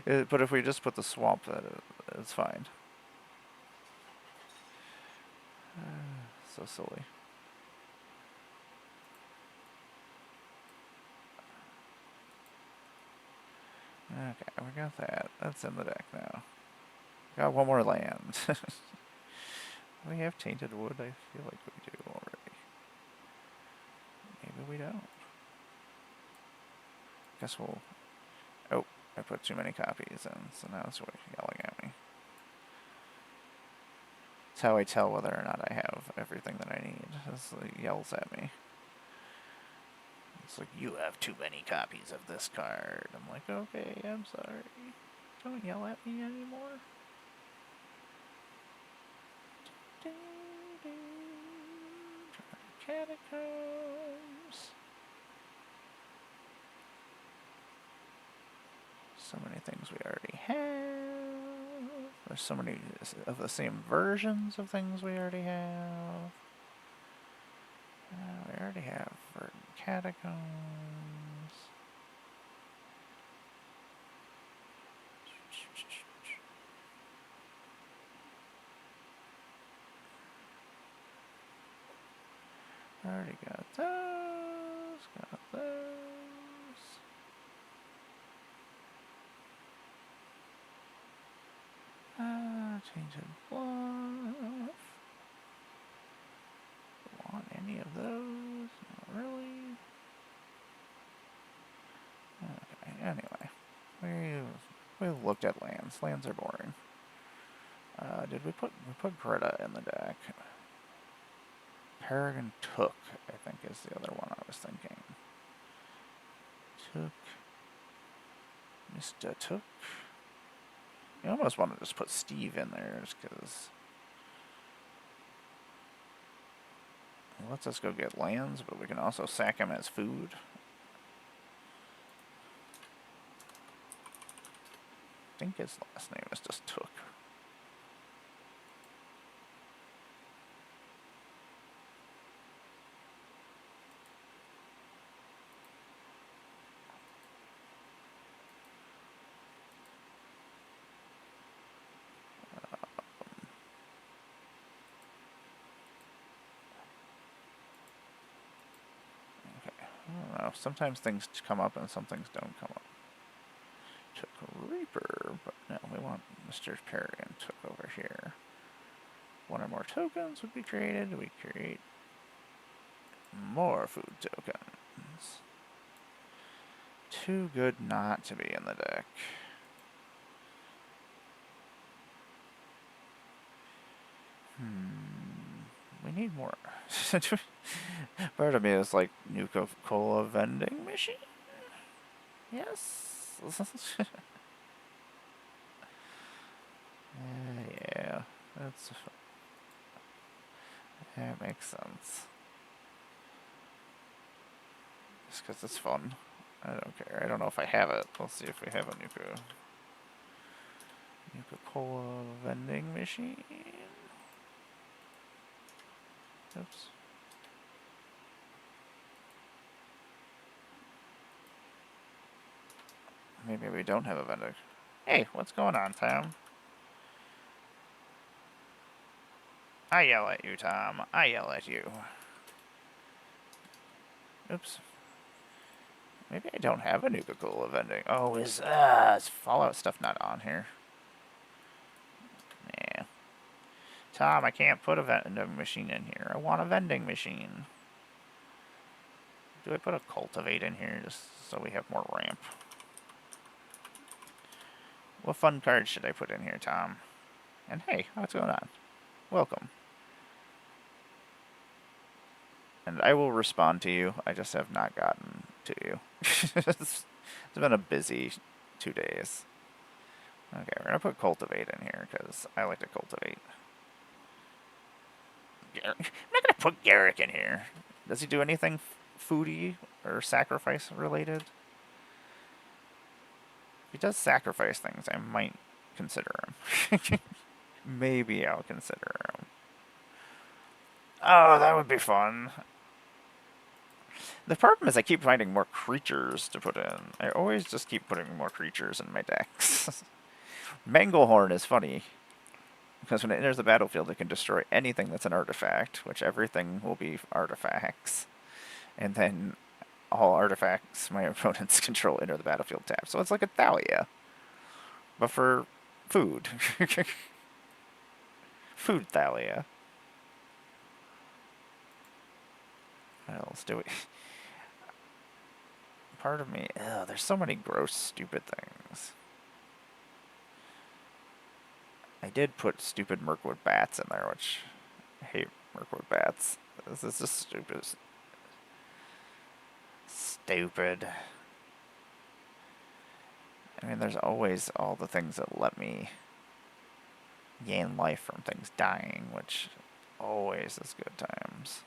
But if we just put the swamp, it's fine. So silly. Okay, we got that. That's in the deck now. Got one more land. We have Tainted Wood? I feel like we do already. Maybe we don't. Guess we'll... Oh, I put too many copies in, so now it's yelling at me. That's how I tell whether or not I have everything that I need. It yells at me. It's like, you have too many copies of this card. I'm like, okay, I'm sorry. Don't yell at me anymore. Catacombs. So many things we already have. There's so many of the same versions of things we already have. We already have Catacombs. Already got those. Got those. Tainted Bluff. Want any of those? Not really. Okay, anyway. We looked at lands. Lands are boring. Did we put Greta in the deck? Paragon Took, I think, is the other one I was thinking. Took. Mr. Took. You almost want to just put Steve in there, just because Let's just go get lands, but we can also sack him as food. I think his last name is just Took. I don't know. Sometimes things come up and some things don't come up. Took Reaper, but no, we want Mr. Perry and Took over here. One or more tokens would be created. We create more food tokens. Too good not to be in the deck. We need more. Part of me is like, new Coca-Cola vending machine? Yes. Yeah, that makes sense. Just because it's fun. I don't care. I don't know if I have it. Let's see if we have a Coca-Cola vending machine. Oops. Maybe we don't have a vending. Hey, what's going on, Tom? I yell at you, Tom. I yell at you. Oops. Maybe I don't have a Coca-Cola vending. Oh, is Fallout stuff not on here? Yeah. Tom, I can't put a vending machine in here. I want a vending machine. Do I put a cultivate in here just so we have more ramp? What fun cards should I put in here, Tom? And hey, what's going on? Welcome. And I will respond to you. I just have not gotten to you. It's been a busy 2 days. Okay, we're going to put cultivate in here because I like to cultivate. I'm not going to put Garrick in here. Does he do anything foodie or sacrifice related? If he does sacrifice things, I might consider him. Maybe I'll consider him. Oh, that would be fun. The problem is I keep finding more creatures to put in. I always just keep putting more creatures in my decks. Manglehorn is funny, because when it enters the battlefield, it can destroy anything that's an artifact, which everything will be artifacts. And then all artifacts my opponents control enter the battlefield tab. So it's like a Thalia, but for food. Food Thalia. What else do we... Part of me... there's so many gross, stupid things. I did put stupid Mirkwood bats in there, which... I hate Mirkwood bats. This is just stupid. Stupid. I mean, there's always all the things that let me gain life from things dying, which always is good times.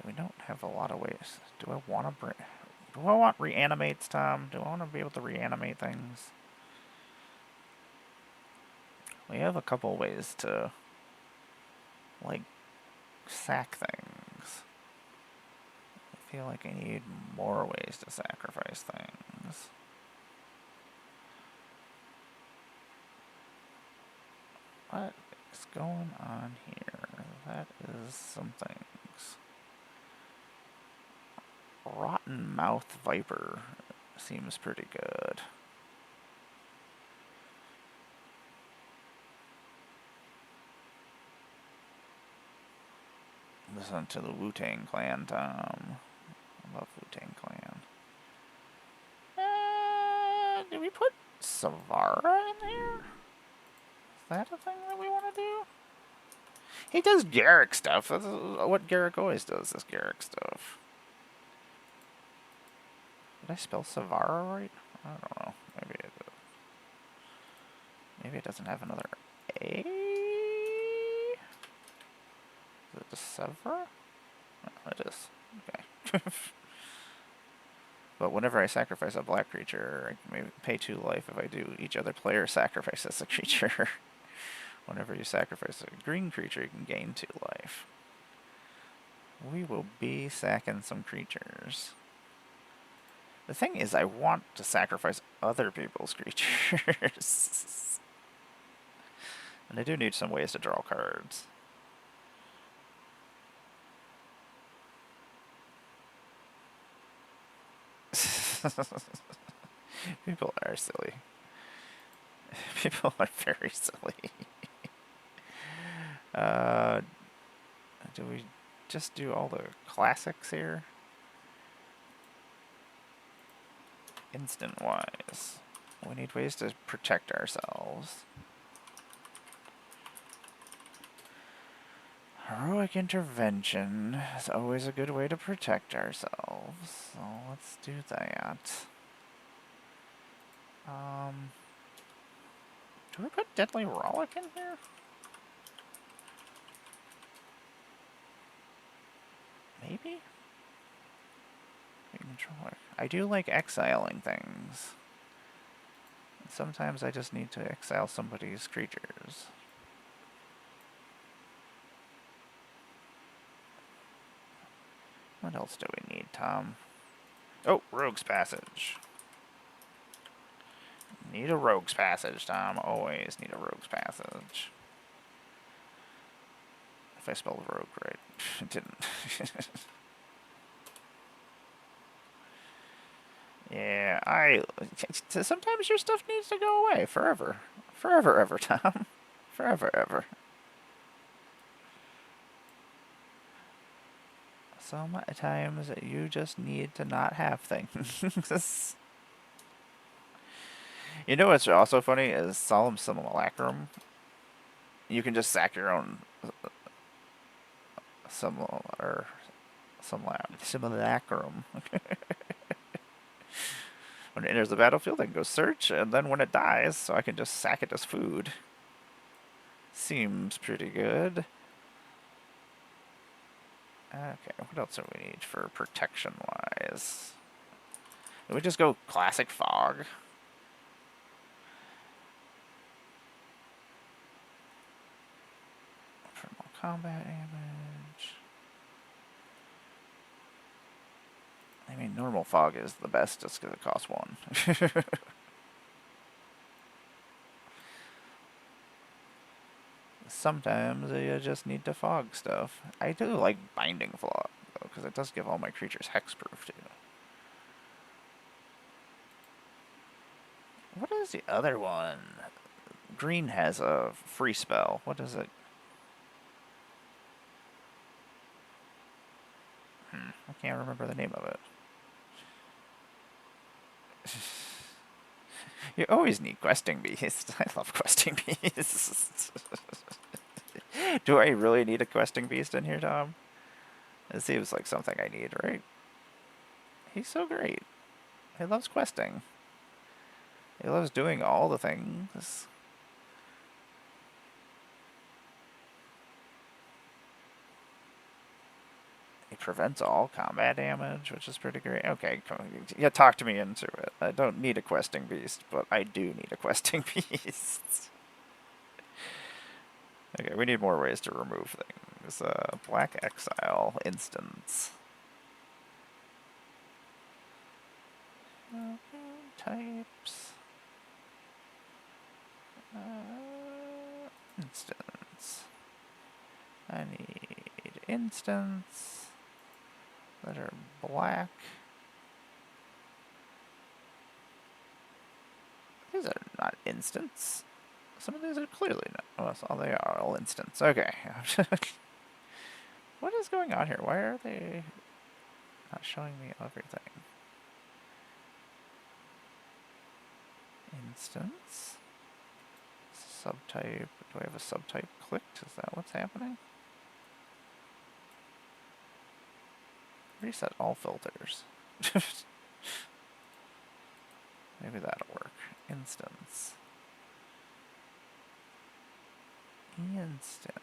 We don't have a lot of ways. Do I want to bring... Do I want reanimates, Tom? Do I want to be able to reanimate things? We have a couple ways to, like, sack things. I feel like I need more ways to sacrifice things. What is going on here? That is some things. Rotten Mouth Viper seems pretty good. Listen to the Wu-Tang Clan, Tom. I love Wu-Tang Clan. Do we put Savara in there? Is that a thing that we want to do? He does Garrick stuff. That's what Garrick always does, is Garrick stuff. Did I spell Savara right? I don't know. Maybe it did. Maybe it doesn't have another Is it a sever? No, it is. Okay. But whenever I sacrifice a black creature, I may pay 2 life. If I do, each other player sacrifices a creature. Whenever you sacrifice a green creature, you can gain 2 life. We will be sacking some creatures. The thing is, I want to sacrifice other people's creatures. And I do need some ways to draw cards. People are silly. People are very silly. Do we just do all the classics here? Instant-wise, we need ways to protect ourselves. Heroic intervention is always a good way to protect ourselves, so let's do that. Do we put Deadly Rollick in here? Maybe? Controller. I do like exiling things. Sometimes I just need to exile somebody's creatures. What else do we need, Tom? Oh, Rogue's Passage. Need a Rogue's Passage, Tom. Always need a Rogue's Passage. If I spelled Rogue right. It didn't. Yeah, sometimes your stuff needs to go away forever. Forever, ever, Tom. Forever, ever. Sometimes you just need to not have things. You know what's also funny is Solemn Simulacrum. You can just sack your own simulacrum. When it enters the battlefield, I can go search, and then when it dies, so I can just sack it as food. Seems pretty good. Okay, what else do we need for protection-wise? Can we just go classic fog? For more combat damage. I mean, normal fog is the best just because it costs 1. Sometimes you just need to fog stuff. I do like Binding Fog, though, because it does give all my creatures hexproof, too. What is the other one? Green has a free spell. What is it? I can't remember the name of it. You always need questing beasts. I love questing beasts. Do I really need a questing beast in here, Tom? It seems like something I need, right? He's so great. He loves questing. He loves doing all the things. He prevents all combat damage, which is pretty great. Okay, yeah, talk to me into it. I don't need a questing beast, but I do need a questing beast. Okay, we need more ways to remove things. Black Exile instance. Types. Instance. I need instance that are black. These are not instants. Some of these are clearly not. Well, so they are all instants. Okay. What is going on here? Why are they not showing me everything? Instance. Subtype. Do I have a subtype clicked? Is that what's happening? Reset all filters. Maybe that'll work. Instance. Instance.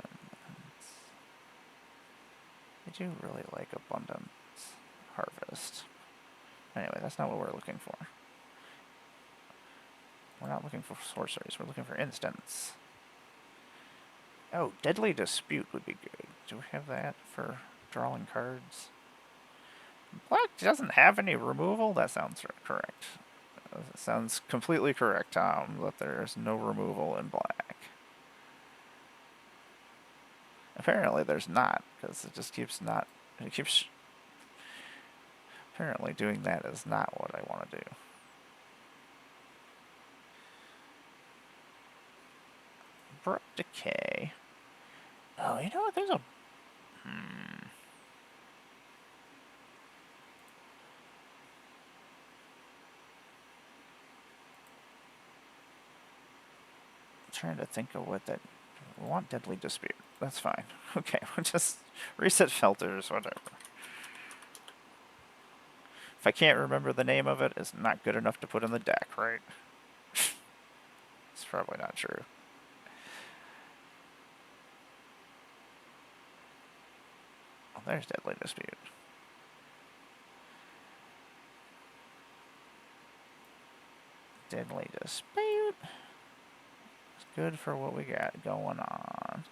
I do really like abundance harvest. Anyway, that's not what we're looking for. We're not looking for sorceries, we're looking for instance. Oh, Deadly Dispute would be good. Do we have that for drawing cards? Black doesn't have any removal? That sounds correct. That sounds completely correct, Tom, that there's no removal in black. Apparently there's not, because it just keeps not... It keeps... Apparently doing that is not what I want to do. Abrupt Decay. Oh, you know what? There's a... I'm trying to think of what that... We want Deadly Dispute. That's fine. Okay, we'll just reset filters, whatever. If I can't remember the name of it, it's not good enough to put in the deck, right? It's probably not true. Oh, there's Deadly Dispute. Deadly Dispute. It's good for what we got going on.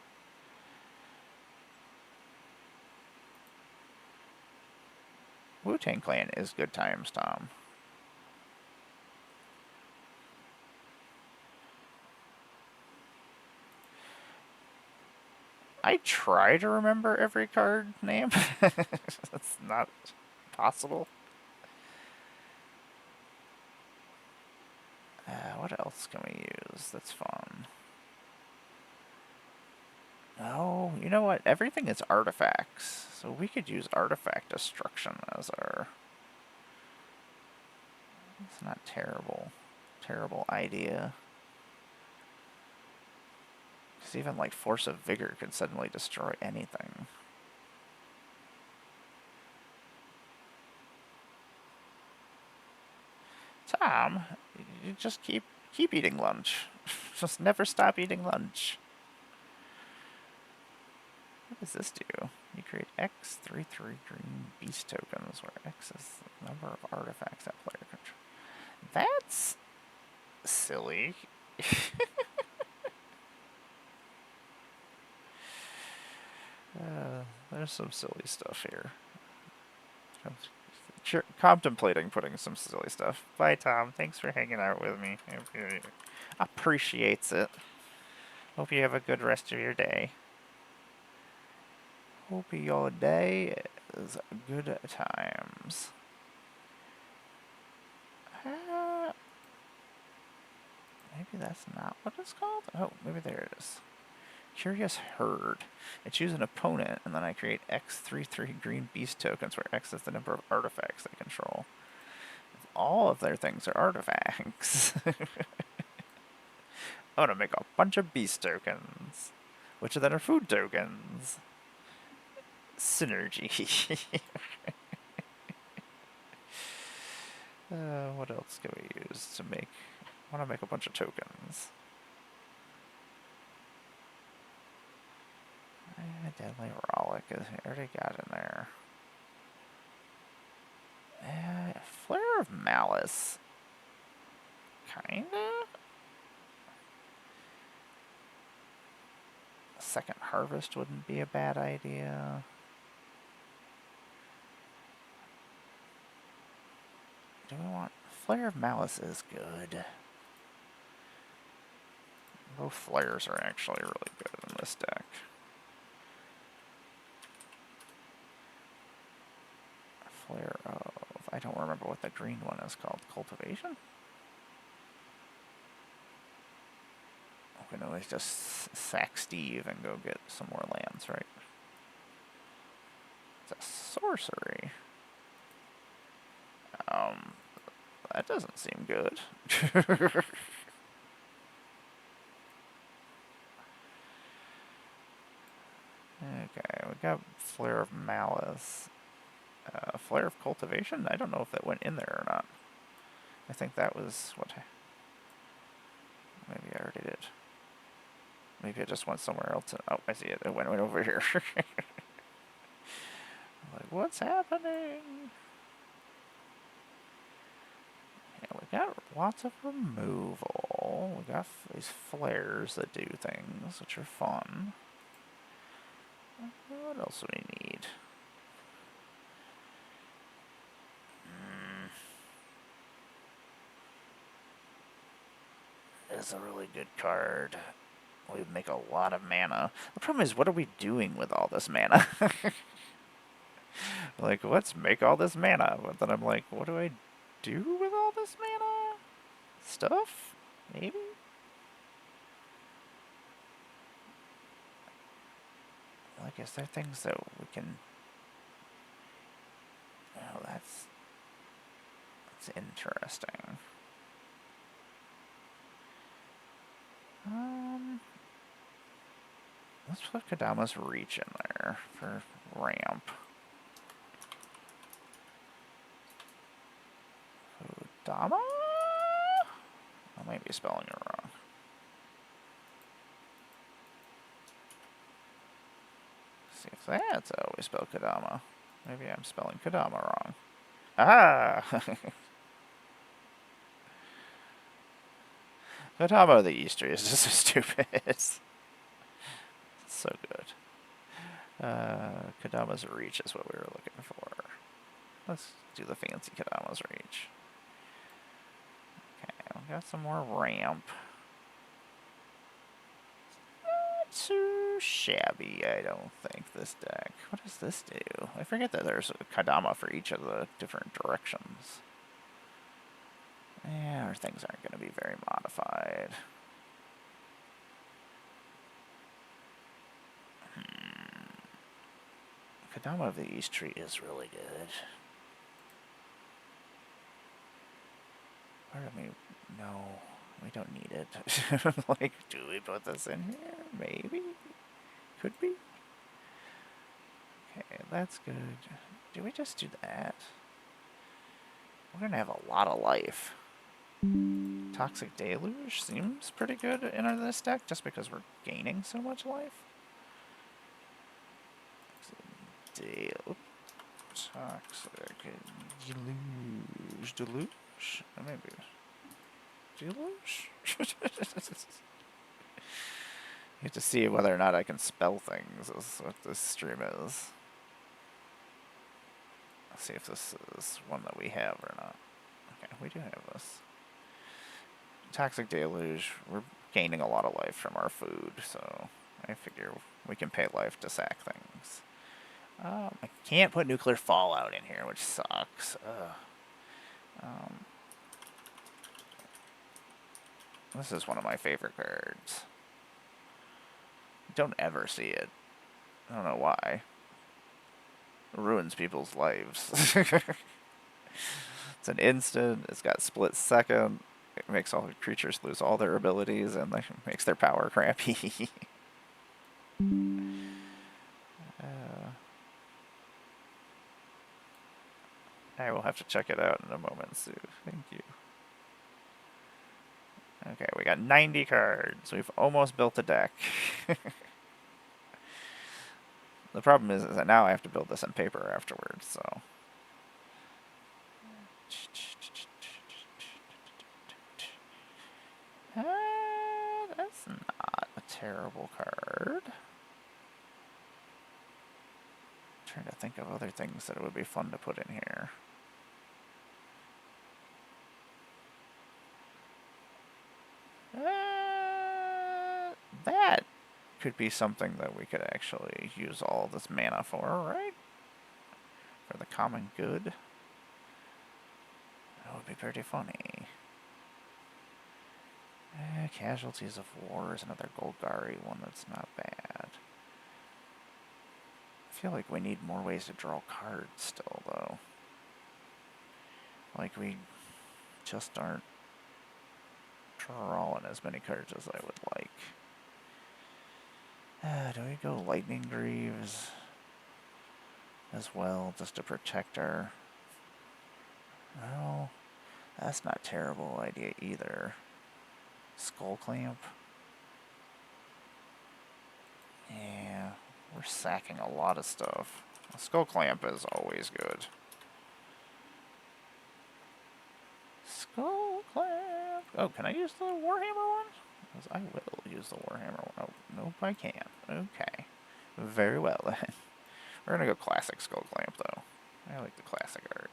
Wu-Tang Clan is good times, Tom. I try to remember every card name. That's not possible. What else can we use that's fun? Oh, you know what? Everything is artifacts. So we could use artifact destruction as our... It's not terrible. Terrible idea. Because even like Force of Vigor could suddenly destroy anything. Tom, you just keep eating lunch. Just never stop eating lunch. What does this do? You create X33 green beast tokens, where X is the number of artifacts that player controls. That's silly. There's some silly stuff here. I'm contemplating putting some silly stuff. Bye, Tom. Thanks for hanging out with me. Appreciates it. Hope you have a good rest of your day. Hope your day is good times. Maybe that's not what it's called? Oh, maybe there it is. Curious Herd. I choose an opponent, and then I create X33 green beast tokens, where X is the number of artifacts they control. All of their things are artifacts. I'm gonna make a bunch of beast tokens, which then are food tokens. Synergy. What else can we use to make... I want to make a bunch of tokens. Deadly Rollick is already got in there. Flare of Malice. Kinda? Second Harvest wouldn't be a bad idea. Do we want... Flare of Malice is good. Both flares are actually really good in this deck. Flare of... I don't remember what the green one is called. Cultivation? We can always just sack Steve and go get some more lands, right? It's a sorcery. That doesn't seem good. Okay, we got Flare of Malice. Flare of Cultivation? I don't know if that went in there or not. I think that was what... Maybe I already did. Maybe it just went somewhere else. Oh, I see it. It went over here. Like, what's happening? Yeah, we got lots of removal. We got these flares that do things, which are fun. What else do we need? It's a really good card. We make a lot of mana. The problem is, what are we doing with all this mana? Like, let's make all this mana. But then I'm like, what do I do with all this mana? Stuff? Maybe? I guess there are things that we can... Oh, that's interesting. Let's put Kodama's Reach in there for ramp. Kodama? I might be spelling it wrong. See if that's how we spell Kodama. Maybe I'm spelling Kodama wrong. Ah! Kodama the Easter is just so stupid. It's so good. Kodama's Reach is what we were looking for. Let's do the fancy Kodama's Reach. Okay, we got some more ramp. Not too shabby, I don't think, this deck. What does this do? I forget that there's a Kodama for each of the different directions. Yeah, our things aren't going to be very modified. Kodama of the East Tree is really good. Part of me, no, we don't need it. Like, do we put this in here? Maybe? Could be? Okay, that's good. Do we just do that? We're gonna have a lot of life. Toxic Deluge seems pretty good in this deck, just because we're gaining so much life. Toxic Deluge? Maybe. Deluge? You have to see whether or not I can spell things, is what this stream is. Let's see if this is one that we have or not. Okay, we do have this. Toxic Deluge, we're gaining a lot of life from our food, so I figure we can pay life to sack things. I can't put Nuclear Fallout in here, which sucks. This is one of my favorite cards. Don't ever see it. I don't know why. It ruins people's lives. It's an instant, it's got split second, it makes all the creatures lose all their abilities, and like, makes their power crappy. I will have to check it out in a moment, Sue. Thank you. Okay, we got 90 cards. We've almost built a deck. The problem is that now I have to build this on paper afterwards, so... That's not a terrible card. I'm trying to think of other things that it would be fun to put in here. That could be something that we could actually use all this mana for, right? For the common good. That would be pretty funny. Casualties of War is another Golgari one that's not bad. I feel like we need more ways to draw cards still, though. Like, we just aren't drawing as many cards as I would like. Do we go Lightning Greaves as well, just to protect our... Well, that's not a terrible idea either. Skull Clamp. Yeah, we're sacking a lot of stuff. A skull clamp is always good. Skull clamp. Oh, can I use the Warhammer one? Because I will use the Warhammer one. Oh, nope, I can't. Okay. Very well then. We're gonna go classic skull clamp though. I like the classic art.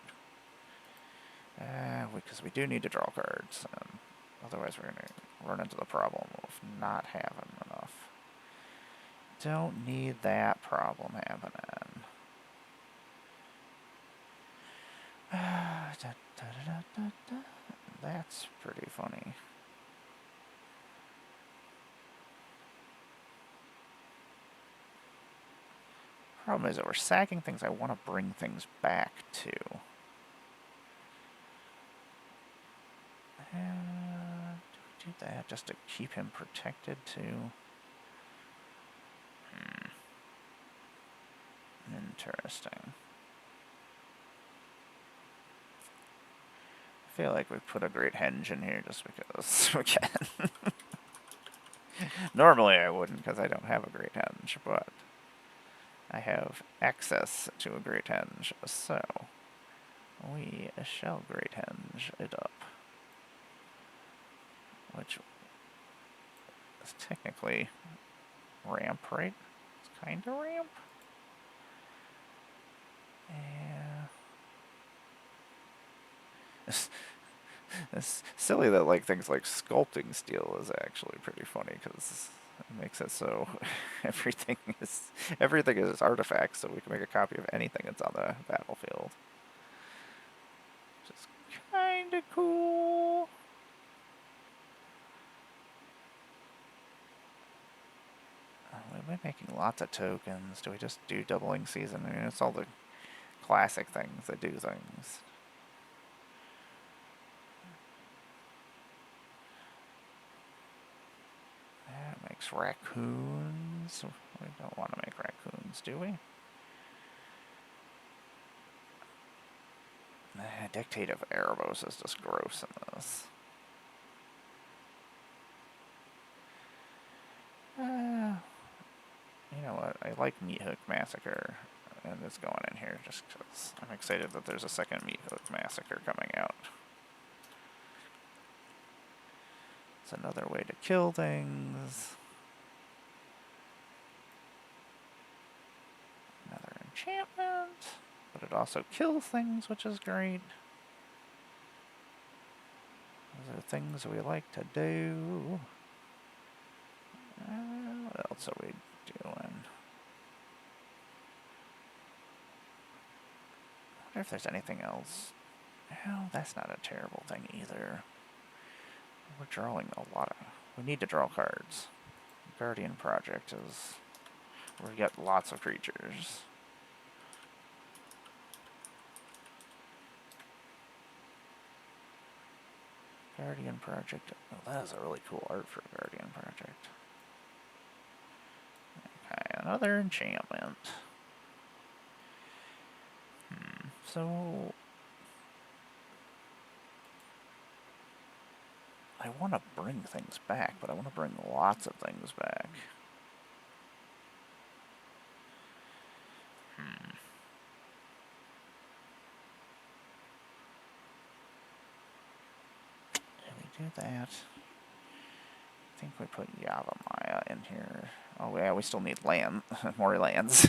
Because we do need to draw cards. Otherwise we're gonna run into the problem of not having enough. Don't need that problem happening. That's pretty funny. Problem is that we're sacking things I want to bring things back to. Do we do that just to keep him protected too? Interesting. I feel like we put a great henge in here just because we can. Normally I wouldn't because I don't have a great henge, but I have access to a great henge, so we shall great henge it up. Which is technically ramp, right? It's kind of ramp. Yeah. It's silly that like things like sculpting steel is actually pretty funny because it makes it so everything is artifacts, so we can make a copy of anything that's on the battlefield. Which is kind of cool. We've been making lots of tokens. Do we just do doubling season? I mean, it's all the classic things that do things. That makes raccoons. We don't want to make raccoons, do we? Dictate of Erebos is just gross in this. You know what? I like Meat Hook Massacre, and it's going in here just because I'm excited that there's a second Meat Hook Massacre coming out. It's another way to kill things. Another enchantment, but it also kills things, which is great. Those are things we like to do. What else are we doing? I wonder if there's anything else. Well, that's not a terrible thing either. We're drawing a lot of... We need to draw cards. Guardian Project is... We get lots of creatures. Guardian Project. Oh, that is a really cool art for Guardian Project. Okay, another enchantment. So... I want to bring things back, but I want to bring lots of things back. Did we do that? I think we put Yavimaya in here. Oh yeah, we still need land, more lands.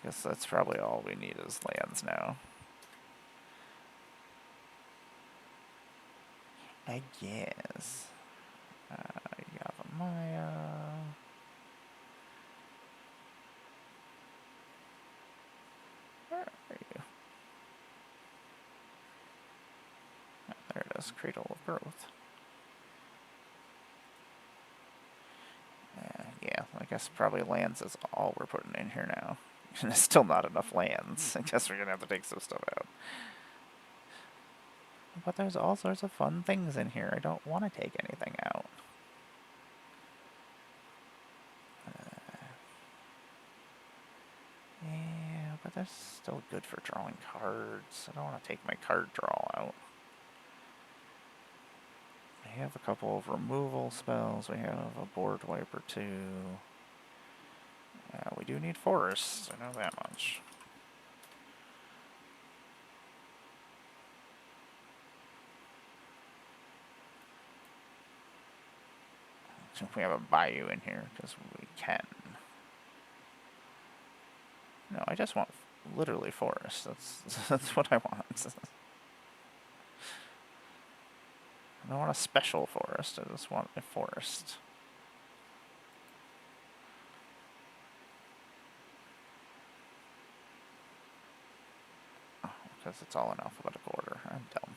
Guess that's probably all we need is lands now. I guess. Yavimaya. Where are you? Oh, there it is, Cradle of Growth. Yeah, I guess probably lands is all we're putting in here now. And there's still not enough lands. I guess we're gonna have to take some stuff out. But there's all sorts of fun things in here. I don't want to take anything out. Yeah, but that's still good for drawing cards. I don't want to take my card draw out. have a couple of removal spells. We have a board wiper too. We do need forests, I know that much. So we have a bayou in here, because we can. No, I just want literally forest. That's what I want. I don't want a special forest, I just want a forest. Oh, because it's all in alphabetical order. I'm dumb.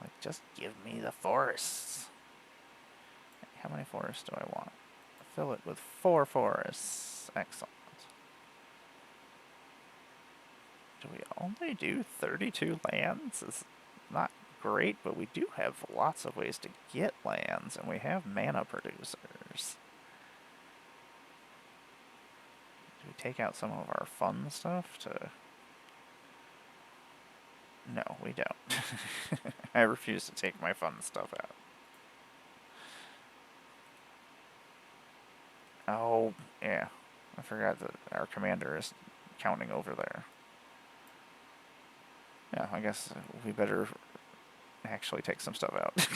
Like, just give me the forests. How many forests do I want? Fill it with 4 forests. Excellent. Do we only do 32 lands? It's not great, but we do have lots of ways to get lands, and we have mana producers. Do we take out some of our fun stuff to... No, we don't. I refuse to take my fun stuff out. Oh, yeah. I forgot that our commander is counting over there. Yeah, I guess we better actually take some stuff out.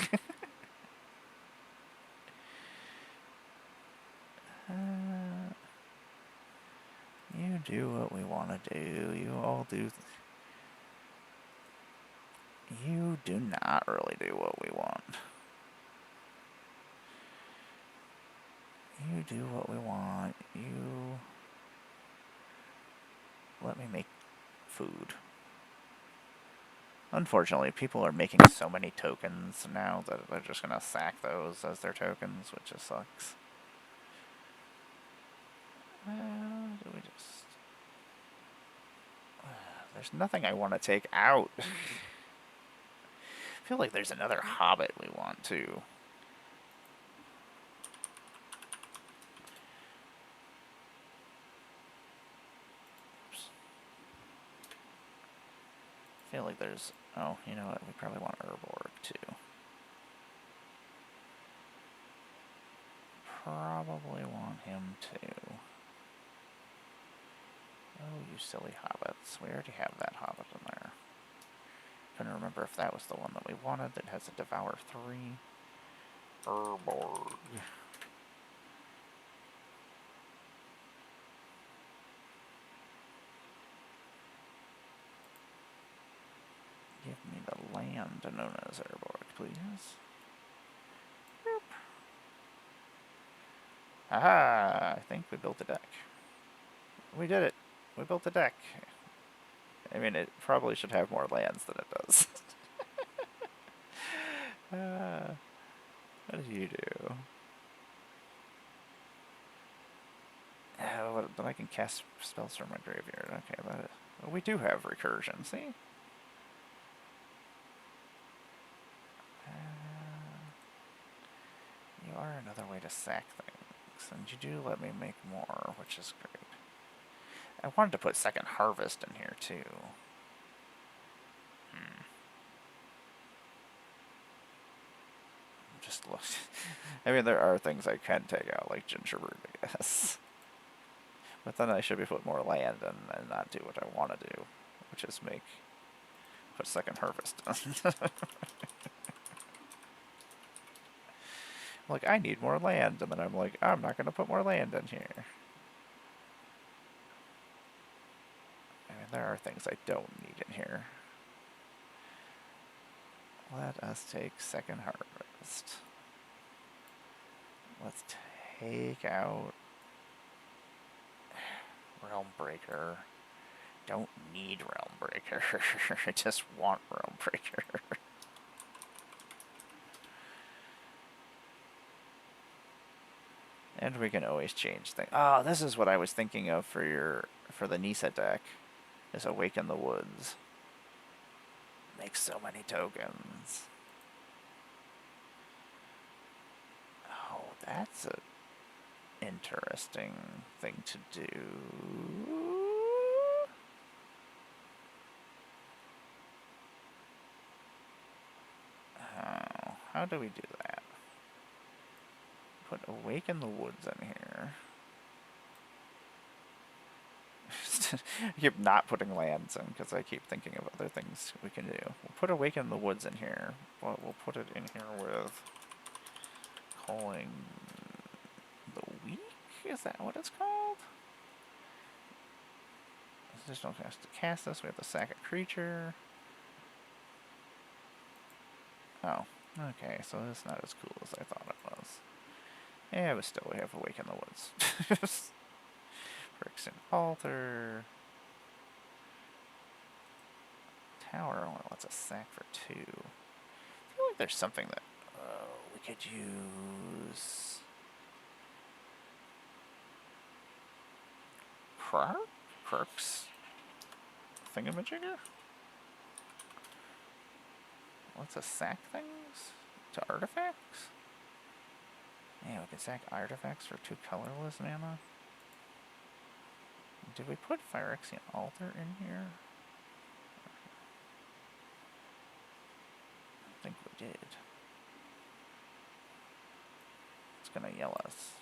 You do what we want to do. You all do... You do not really do what we want. You do what we want. You... Let me make food. Unfortunately, people are making so many tokens now that they're just going to sack those as their tokens, which just sucks. Do we just... There's nothing I want to take out. I feel like there's another hobbit we want to. I feel like there's... Oh, you know what? We probably want Urborg, too. Probably want him, too. Oh, you silly hobbits. We already have that hobbit in there. Couldn't remember if that was the one that we wanted that has a Devour 3. Urborg. Give me the land known as Urborg, please. Boop. Aha! I think we built a deck. We did it. We built a deck. I mean, it probably should have more lands than it does. What did you do? But I can cast spells from my graveyard. Okay, that is... Well, we do have recursion, see? You are another way to sack things, and you do let me make more, which is great. I wanted to put second harvest in here, too. Just look. I mean, there are things I can take out, like gingerbread, I guess. But then I should be putting more land and not do what I want to do, which is put second harvest in. Like, I need more land, and then I'm like, I'm not going to put more land in here. I mean, there are things I don't need in here. Let us take second harvest. Let's take out Realm Breaker. Don't need Realm Breaker. I just want Realm Breaker. And we can always change things. Oh, this is what I was thinking of for the Nisa deck. Is Awaken the Woods. Makes so many tokens. Oh, that's a interesting thing to do. how do we do that? Put Awaken the Woods in here. I keep not putting lands in because I keep thinking of other things we can do. We'll put Awaken the Woods in here, but we'll put it in here with Calling the Weak? Is that what it's called? There's no chance to cast this. We have to sack a creature. Oh, okay, so it's not as cool as I thought it was. Yeah, but still we have Awaken the Woods. Bricks and Altar. Tower only lets us sack for 2. I feel like there's something that we could use. Crux? Thingamajigger? Lets us sack things to artifacts? Yeah, we can sack artifacts for 2 colorless mana. Did we put Phyrexian Altar in here? I think we did. It's gonna yell us.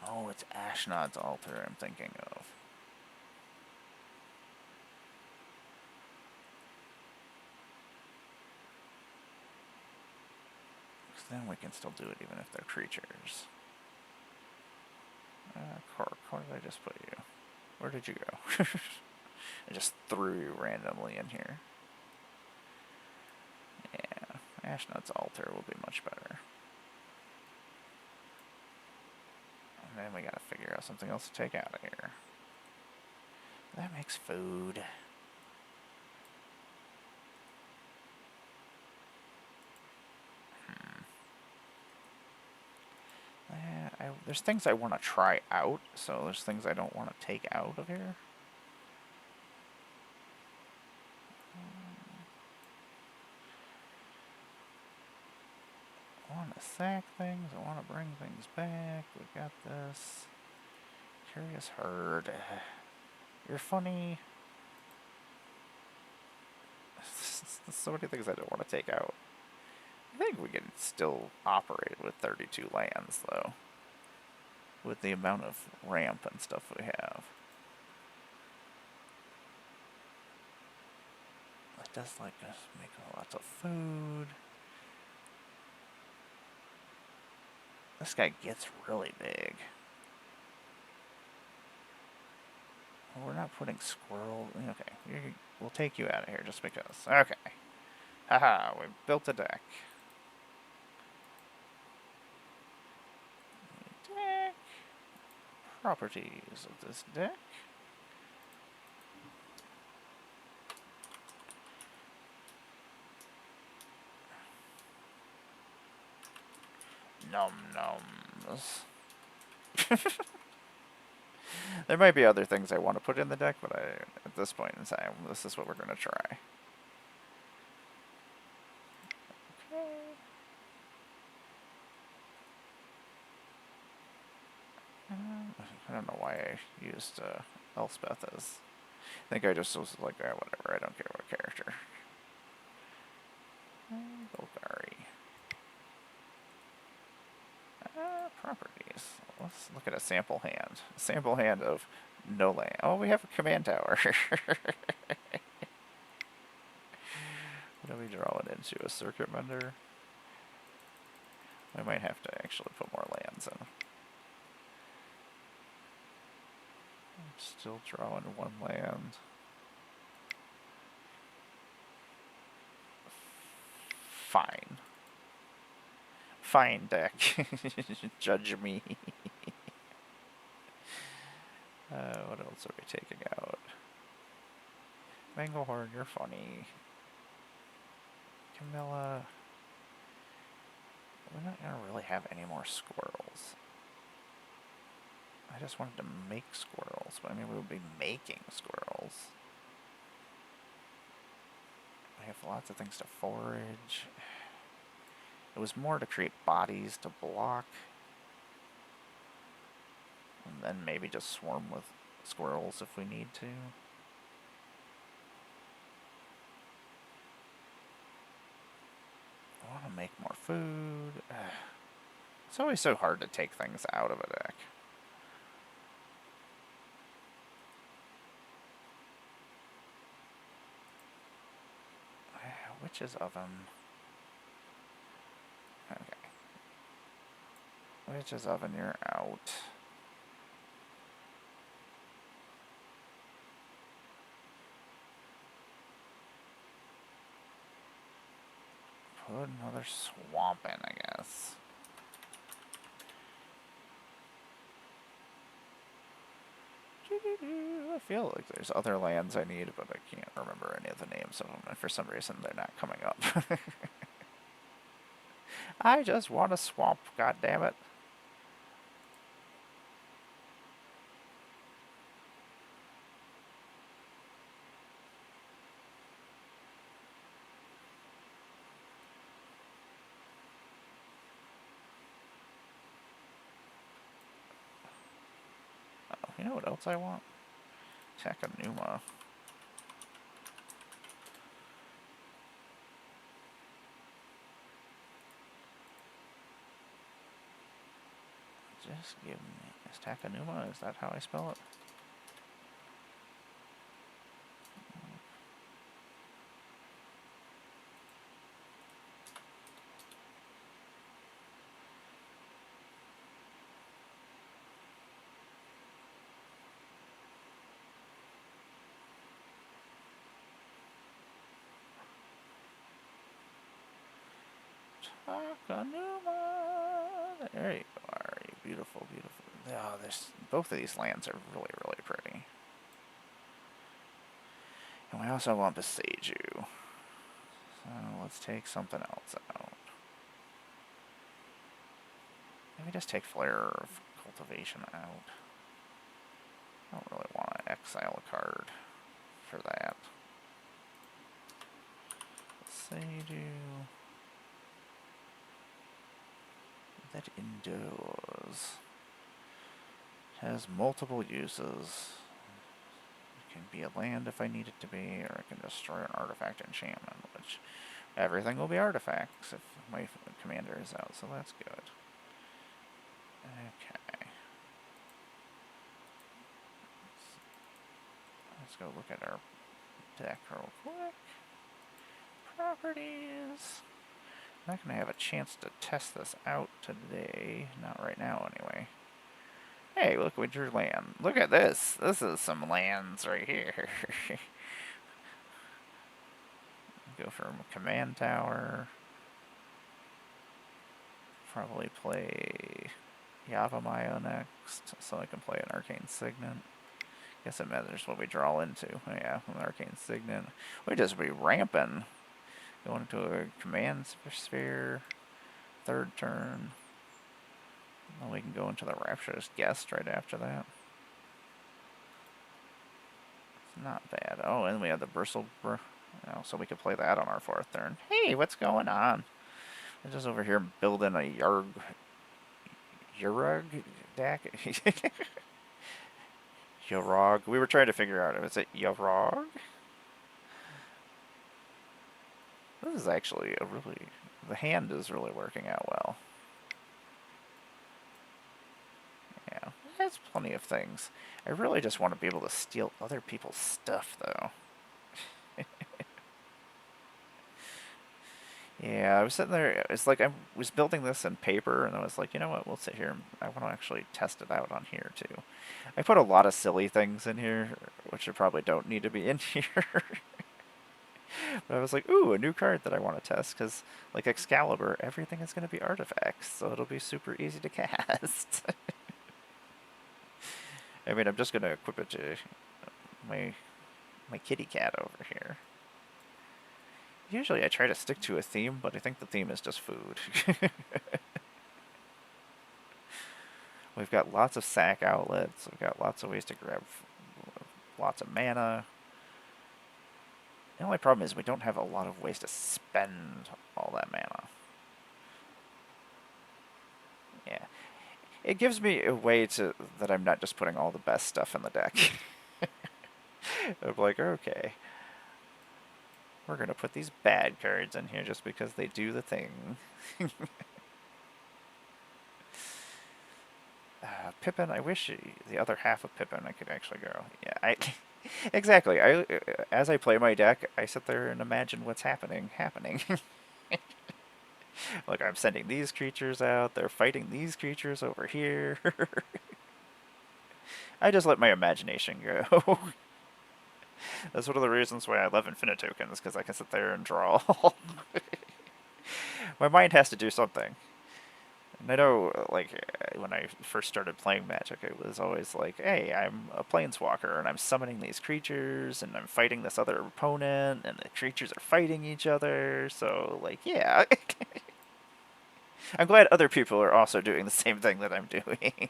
Oh, it's Ashnod's Altar I'm thinking of. Because then we can still do it even if they're creatures. Cork, where did I just put you? Where did you go? I just threw you randomly in here. Yeah, Ashnod's Altar will be much better. And then we gotta figure out something else to take out of here. That makes food. There's things I want to try out, so there's things I don't want to take out of here. I want to sack things, I want to bring things back. We got this. Curious Herd. You're funny. So many things I don't want to take out. I think we can still operate with 32 lands, though. With the amount of ramp and stuff we have. It does like us make lots of food. This guy gets really big. We're not putting squirrel. Okay, we'll take you out of here just because. Okay. Haha, we built a deck. Deck. Properties of this deck. Num nums. There might be other things I want to put in the deck, but at this point in time, this is what we're going to try. Okay. I don't know why I used Elspeth as... I think I just was like, whatever, I don't care what character. Golgari. Properties. Let's look at a sample hand. A sample hand of no land. Oh, we have a command tower. What do we draw it into? A circuit bender? We might have to actually put more lands in. I'm still drawing 1 land. Fine. Fine deck. Judge me. What else are we taking out? Manglehorn, you're funny. Camilla. We're not gonna really have any more squirrels. I just wanted to make squirrels, but I mean, we would be making squirrels. We have lots of things to forage. It was more to create bodies to block. And then maybe just swarm with squirrels if we need to. want to make more food. It's always so hard to take things out of a deck. Witch's Oven. Okay. Witch's Oven, you're out. Put another swamp in, I guess. I feel like there's other lands I need, but I can't remember any of the names of them, and for some reason they're not coming up. I just want a swamp, god damn it. Oh, you know what else I want? Takanuma. Just give me... Is Takanuma? Is that how I spell it? Takanuma! There you are, you beautiful, beautiful... Oh, both of these lands are really, really pretty. And we also want Beseiju. So let's take something else out. Maybe just take Flare of Cultivation out. I don't really want to exile a card for that. Beseiju. That indoors. It has multiple uses. It can be a land if I need it to be, or it can destroy an artifact enchantment, which everything will be artifacts if my commander is out, so that's good. Okay. Let's go look at our deck real quick. Properties. I'm not going to have a chance to test this out today. Not right now, anyway. Hey, look, we drew land. Look at this. This is some lands right here. Go for a command tower. Probably play Yavamayo next, so I can play an Arcane Signet. Guess it matters what we draw into. Oh, yeah, an Arcane Signet. We just be ramping. Going into a command sphere. Third turn. Then we can go into the Rapturous Guest right after that. It's not bad. Oh, and we have the Bristle... so we could play that on our fourth turn. Hey, what's going on? I'm just over here building a Yrga deck. Yrog. We were trying to figure out, is it Yrog? This is actually a really... The hand is really working out well. Yeah, it has plenty of things. I really just want to be able to steal other people's stuff, though. Yeah, I was sitting there, it's like I was building this in paper, and I was like, you know what, we'll sit here, and I want to actually test it out on here, too. I put a lot of silly things in here, which I probably don't need to be in here. But I was like, ooh, a new card that I want to test, because, like Excalibur, everything is going to be artifacts, so it'll be super easy to cast. I mean, I'm just going to equip it to my kitty cat over here. Usually I try to stick to a theme, but I think the theme is just food. We've got lots of sack outlets. We've got lots of ways to grab lots of mana. The only problem is we don't have a lot of ways to spend all that mana. Yeah. It gives me a way to that I'm not just putting all the best stuff in the deck. I'm like, okay. We're gonna put these bad cards in here just because they do the thing. Pippin, I wish the other half of Pippin I could actually go. Yeah, exactly. As I play my deck, I sit there and imagine what's happening. Like I'm sending these creatures out, they're fighting these creatures over here. I just let my imagination go. That's one of the reasons why I love infinite tokens, because I can sit there and draw. My mind has to do something. And I know, like, when I first started playing Magic, it was always like, hey, I'm a planeswalker, and I'm summoning these creatures, and I'm fighting this other opponent, and the creatures are fighting each other, so, like, yeah. I'm glad other people are also doing the same thing that I'm doing.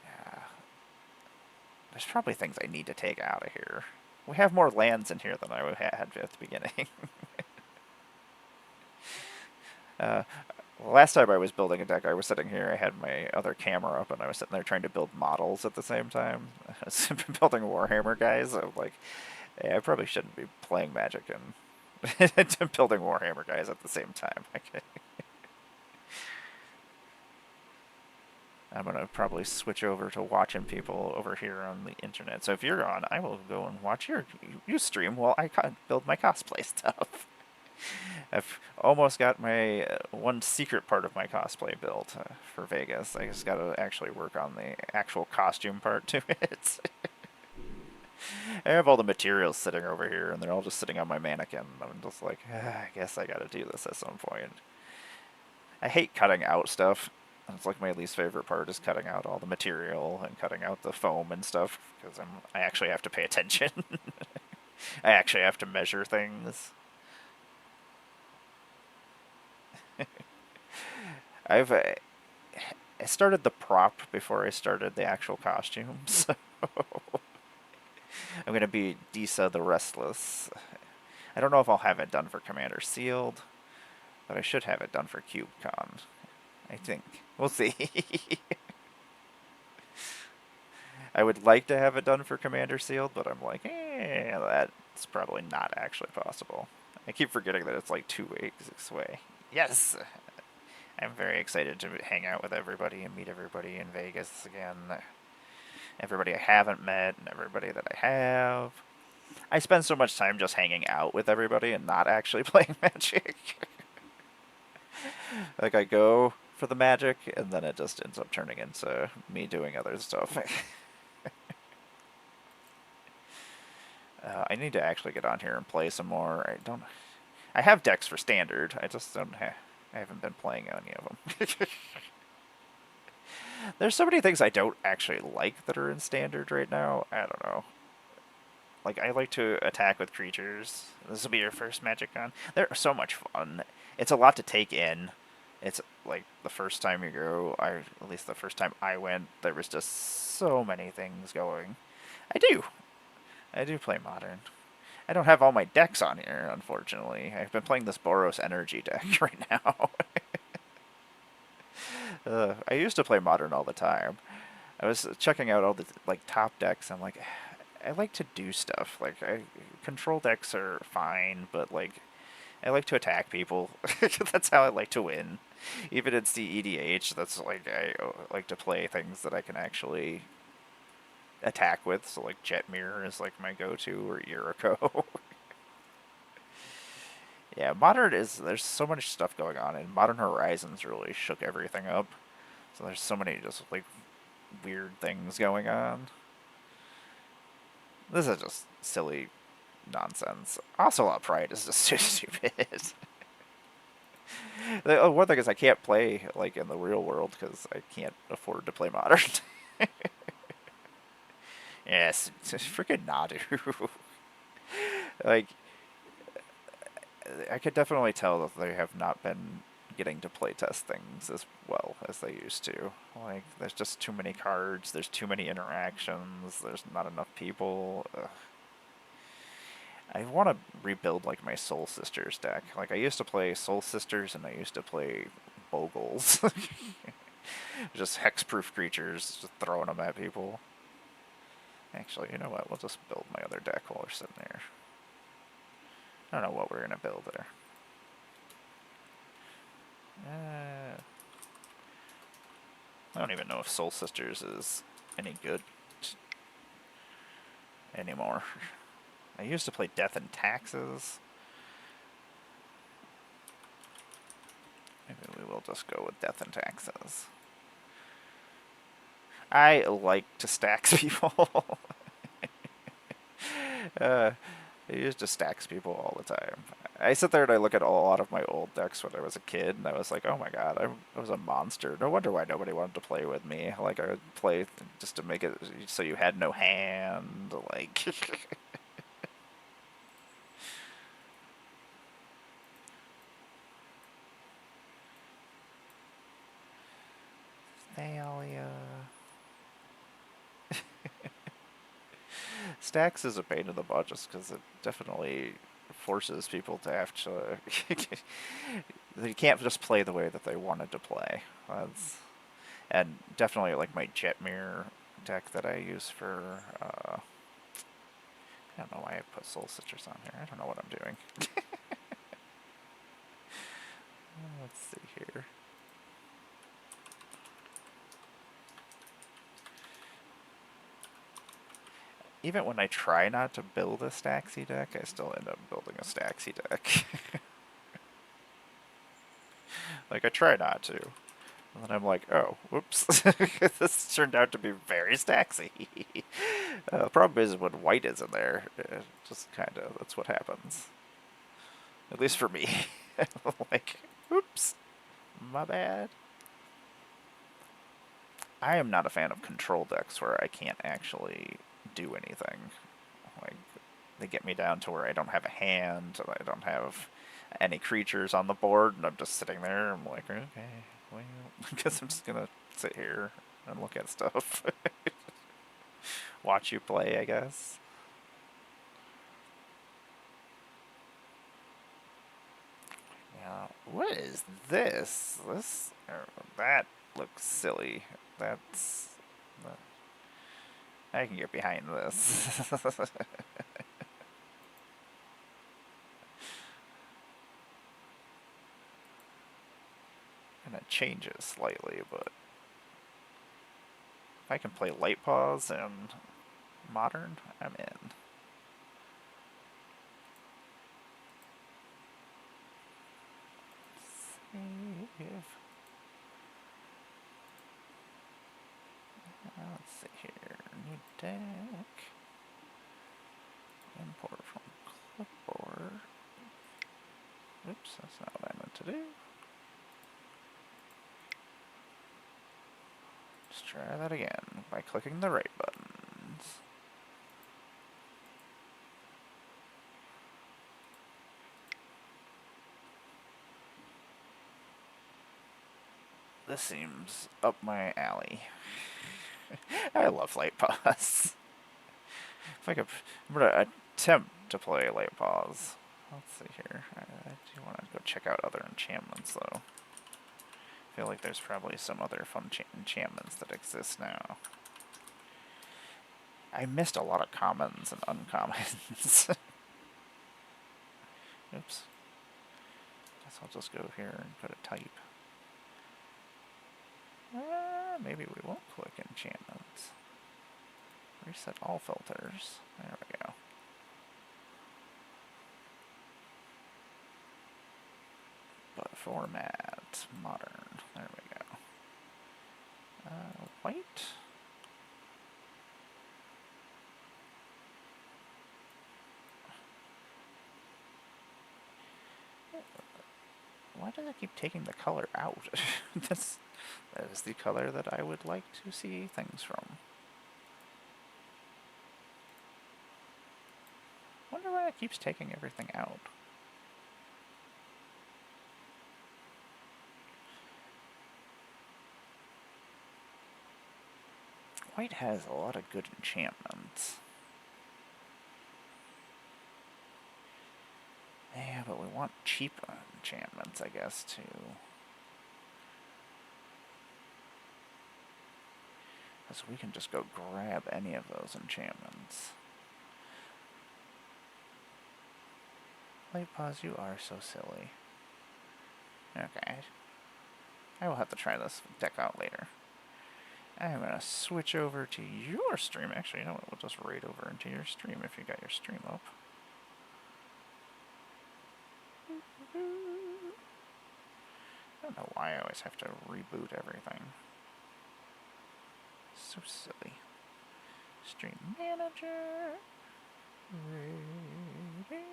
Yeah. There's probably things I need to take out of here. We have more lands in here than I had at the beginning. uh, Last time I was building a deck, I was sitting here, I had my other camera up, and I was sitting there trying to build models at the same time. I was building Warhammer guys. I'm like, hey, I probably shouldn't be playing Magic and building Warhammer guys at the same time. I'm going to probably switch over to watching people over here on the internet. So if you're on, I will go and watch you stream while I build my cosplay stuff. I've almost got my one secret part of my cosplay built for Vegas. I just got to actually work on the actual costume part to it. I have all the materials sitting over here, and they're all just sitting on my mannequin. I'm just like, I guess I got to do this at some point. I hate cutting out stuff. It's like my least favorite part is cutting out all the material and cutting out the foam and stuff because I actually have to pay attention. I actually have to measure things. I started the prop before I started the actual costumes. I'm gonna be Disa the Restless. I don't know if I'll have it done for Commander Sealed, but I should have it done for CubeCon. I think. We'll see. I would like to have it done for Commander Sealed, but I'm like, that's probably not actually possible. I keep forgetting that it's like 2 weeks away. Yes! I'm very excited to hang out with everybody and meet everybody in Vegas again. Everybody I haven't met and everybody that I have. I spend so much time just hanging out with everybody and not actually playing Magic. Like, I go for the Magic, and then it just ends up turning into me doing other stuff. I need to actually get on here and play some more. I have decks for Standard. I just don't have... I haven't been playing any of them. There's so many things I don't actually like that are in Standard right now. I don't know. Like, I like to attack with creatures. This will be your first Magic Con. They're so much fun. It's a lot to take in. It's like the first time you go, at least the first time I went, there was just so many things going. I do. I do play Modern. I don't have all my decks on here, unfortunately. I've been playing this Boros Energy deck right now. I used to play Modern all the time. I was checking out all the like top decks. I'm like, I like to do stuff. Like, control decks are fine, but like, I like to attack people. That's how I like to win. Even in CEDH, that's like I like to play things that I can actually attack with. So like Jet Mirror is like my go-to, or Yrga. Yeah, there's so much stuff going on, and Modern Horizons really shook everything up. So there's so many just like weird things going on. This is just silly nonsense. Ocelot Pride is just so stupid. One thing is I can't play like in the real world because I can't afford to play Modern. Yes, freaking Nadu. Like, I could definitely tell that they have not been getting to playtest things as well as they used to. Like, there's just too many cards, there's too many interactions, there's not enough people. Ugh. I want to rebuild, like, my Soul Sisters deck. Like, I used to play Soul Sisters and I used to play Bogles. Just hexproof creatures, just throwing them at people. Actually, you know what? We'll just build my other deck while we're sitting there. I don't know what we're going to build there. I don't even know if Soul Sisters is any good anymore. I used to play Death and Taxes. Maybe we will just go with Death and Taxes. I like to stacks people. I used to stacks people all the time. I sit there and I look at a lot of my old decks when I was a kid, and I was like, oh my god, I was a monster. No wonder why nobody wanted to play with me. Like, I would play just to make it so you had no hand. Like, Thalia. Stacks is a pain in the butt just because it definitely forces people to have to. They can't just play the way that they wanted to play. And definitely like my Jetmir deck that I use for. I don't know why I put Soul Citrus on here. I don't know what I'm doing. Let's see here. Even when I try not to build a Staxy deck, I still end up building a Staxy deck. Like, I try not to. And then I'm like, oh, whoops. This turned out to be very Staxy. The problem is when white is in there, it just kind of, that's what happens. At least for me. Like, oops, my bad. I am not a fan of control decks where I can't actually do anything. Like, they get me down to where I don't have a hand, and I don't have any creatures on the board, and I'm just sitting there. I'm like, okay, well, I guess I'm just gonna sit here and look at stuff. Watch you play, I guess. Yeah, what is this? That looks silly. That's... I can get behind this. And it changes slightly, but if I can play Light Paws and Modern, I'm in. Save. Let's see here. New deck. Import from clipboard. Oops, that's not what I meant to do. Let's try that again by clicking the right buttons. This seems up my alley. I love Light Paws. If I could, I'm gonna attempt to play Light Paws. Let's see here. I do want to go check out other enchantments, though. I feel like there's probably some other fun enchantments that exist now. I missed a lot of commons and uncommons. Oops. Guess I'll just go here and go to type. Maybe we won't click enchantments. Reset all filters. There we go. But format, modern. There we go. White. Why does it keep taking the color out? That is the color that I would like to see things from. Wonder why it keeps taking everything out. White has a lot of good enchantments. Yeah, but we want cheap enchantments, I guess, too. Because we can just go grab any of those enchantments. Light pause, you are so silly. Okay. I will have to try this deck out later. I'm going to switch over to your stream. Actually, you know what? We'll just raid over into your stream if you got your stream up. I don't know why I always have to reboot everything. So silly. Stream manager. Raiding.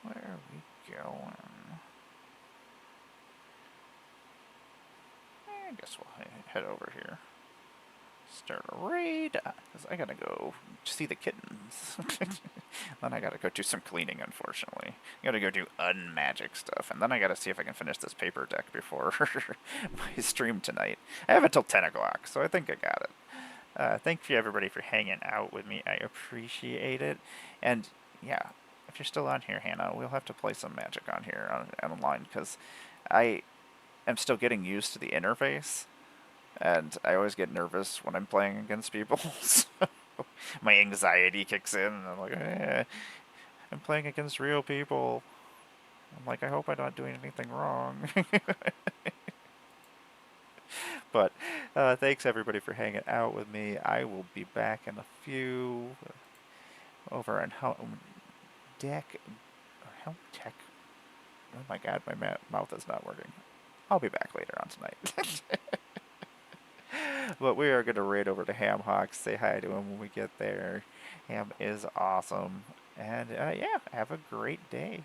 Where are we going? I guess we'll head over here. Start a raid, because I gotta go see the kittens. Then I gotta go do some cleaning, unfortunately. I gotta go do unmagic stuff, and then I gotta see if I can finish this paper deck before my stream tonight. I have until 10 o'clock, so I think I got it. Thank you everybody for hanging out with me. I appreciate it. And yeah, if you're still on here, Hannah, we'll have to play some Magic on here online, because I am still getting used to the interface. And I always get nervous when I'm playing against people. So my anxiety kicks in, and I'm like, I'm playing against real people. I'm like, I hope I'm not doing anything wrong. But thanks everybody for hanging out with me. I will be back in a few over on Helm Deck or Helm Tech. Oh my god, my mouth is not working. I'll be back later on tonight. But we are going to raid over to Ham Hawks, say hi to him when we get there. Ham is awesome. And yeah, have a great day.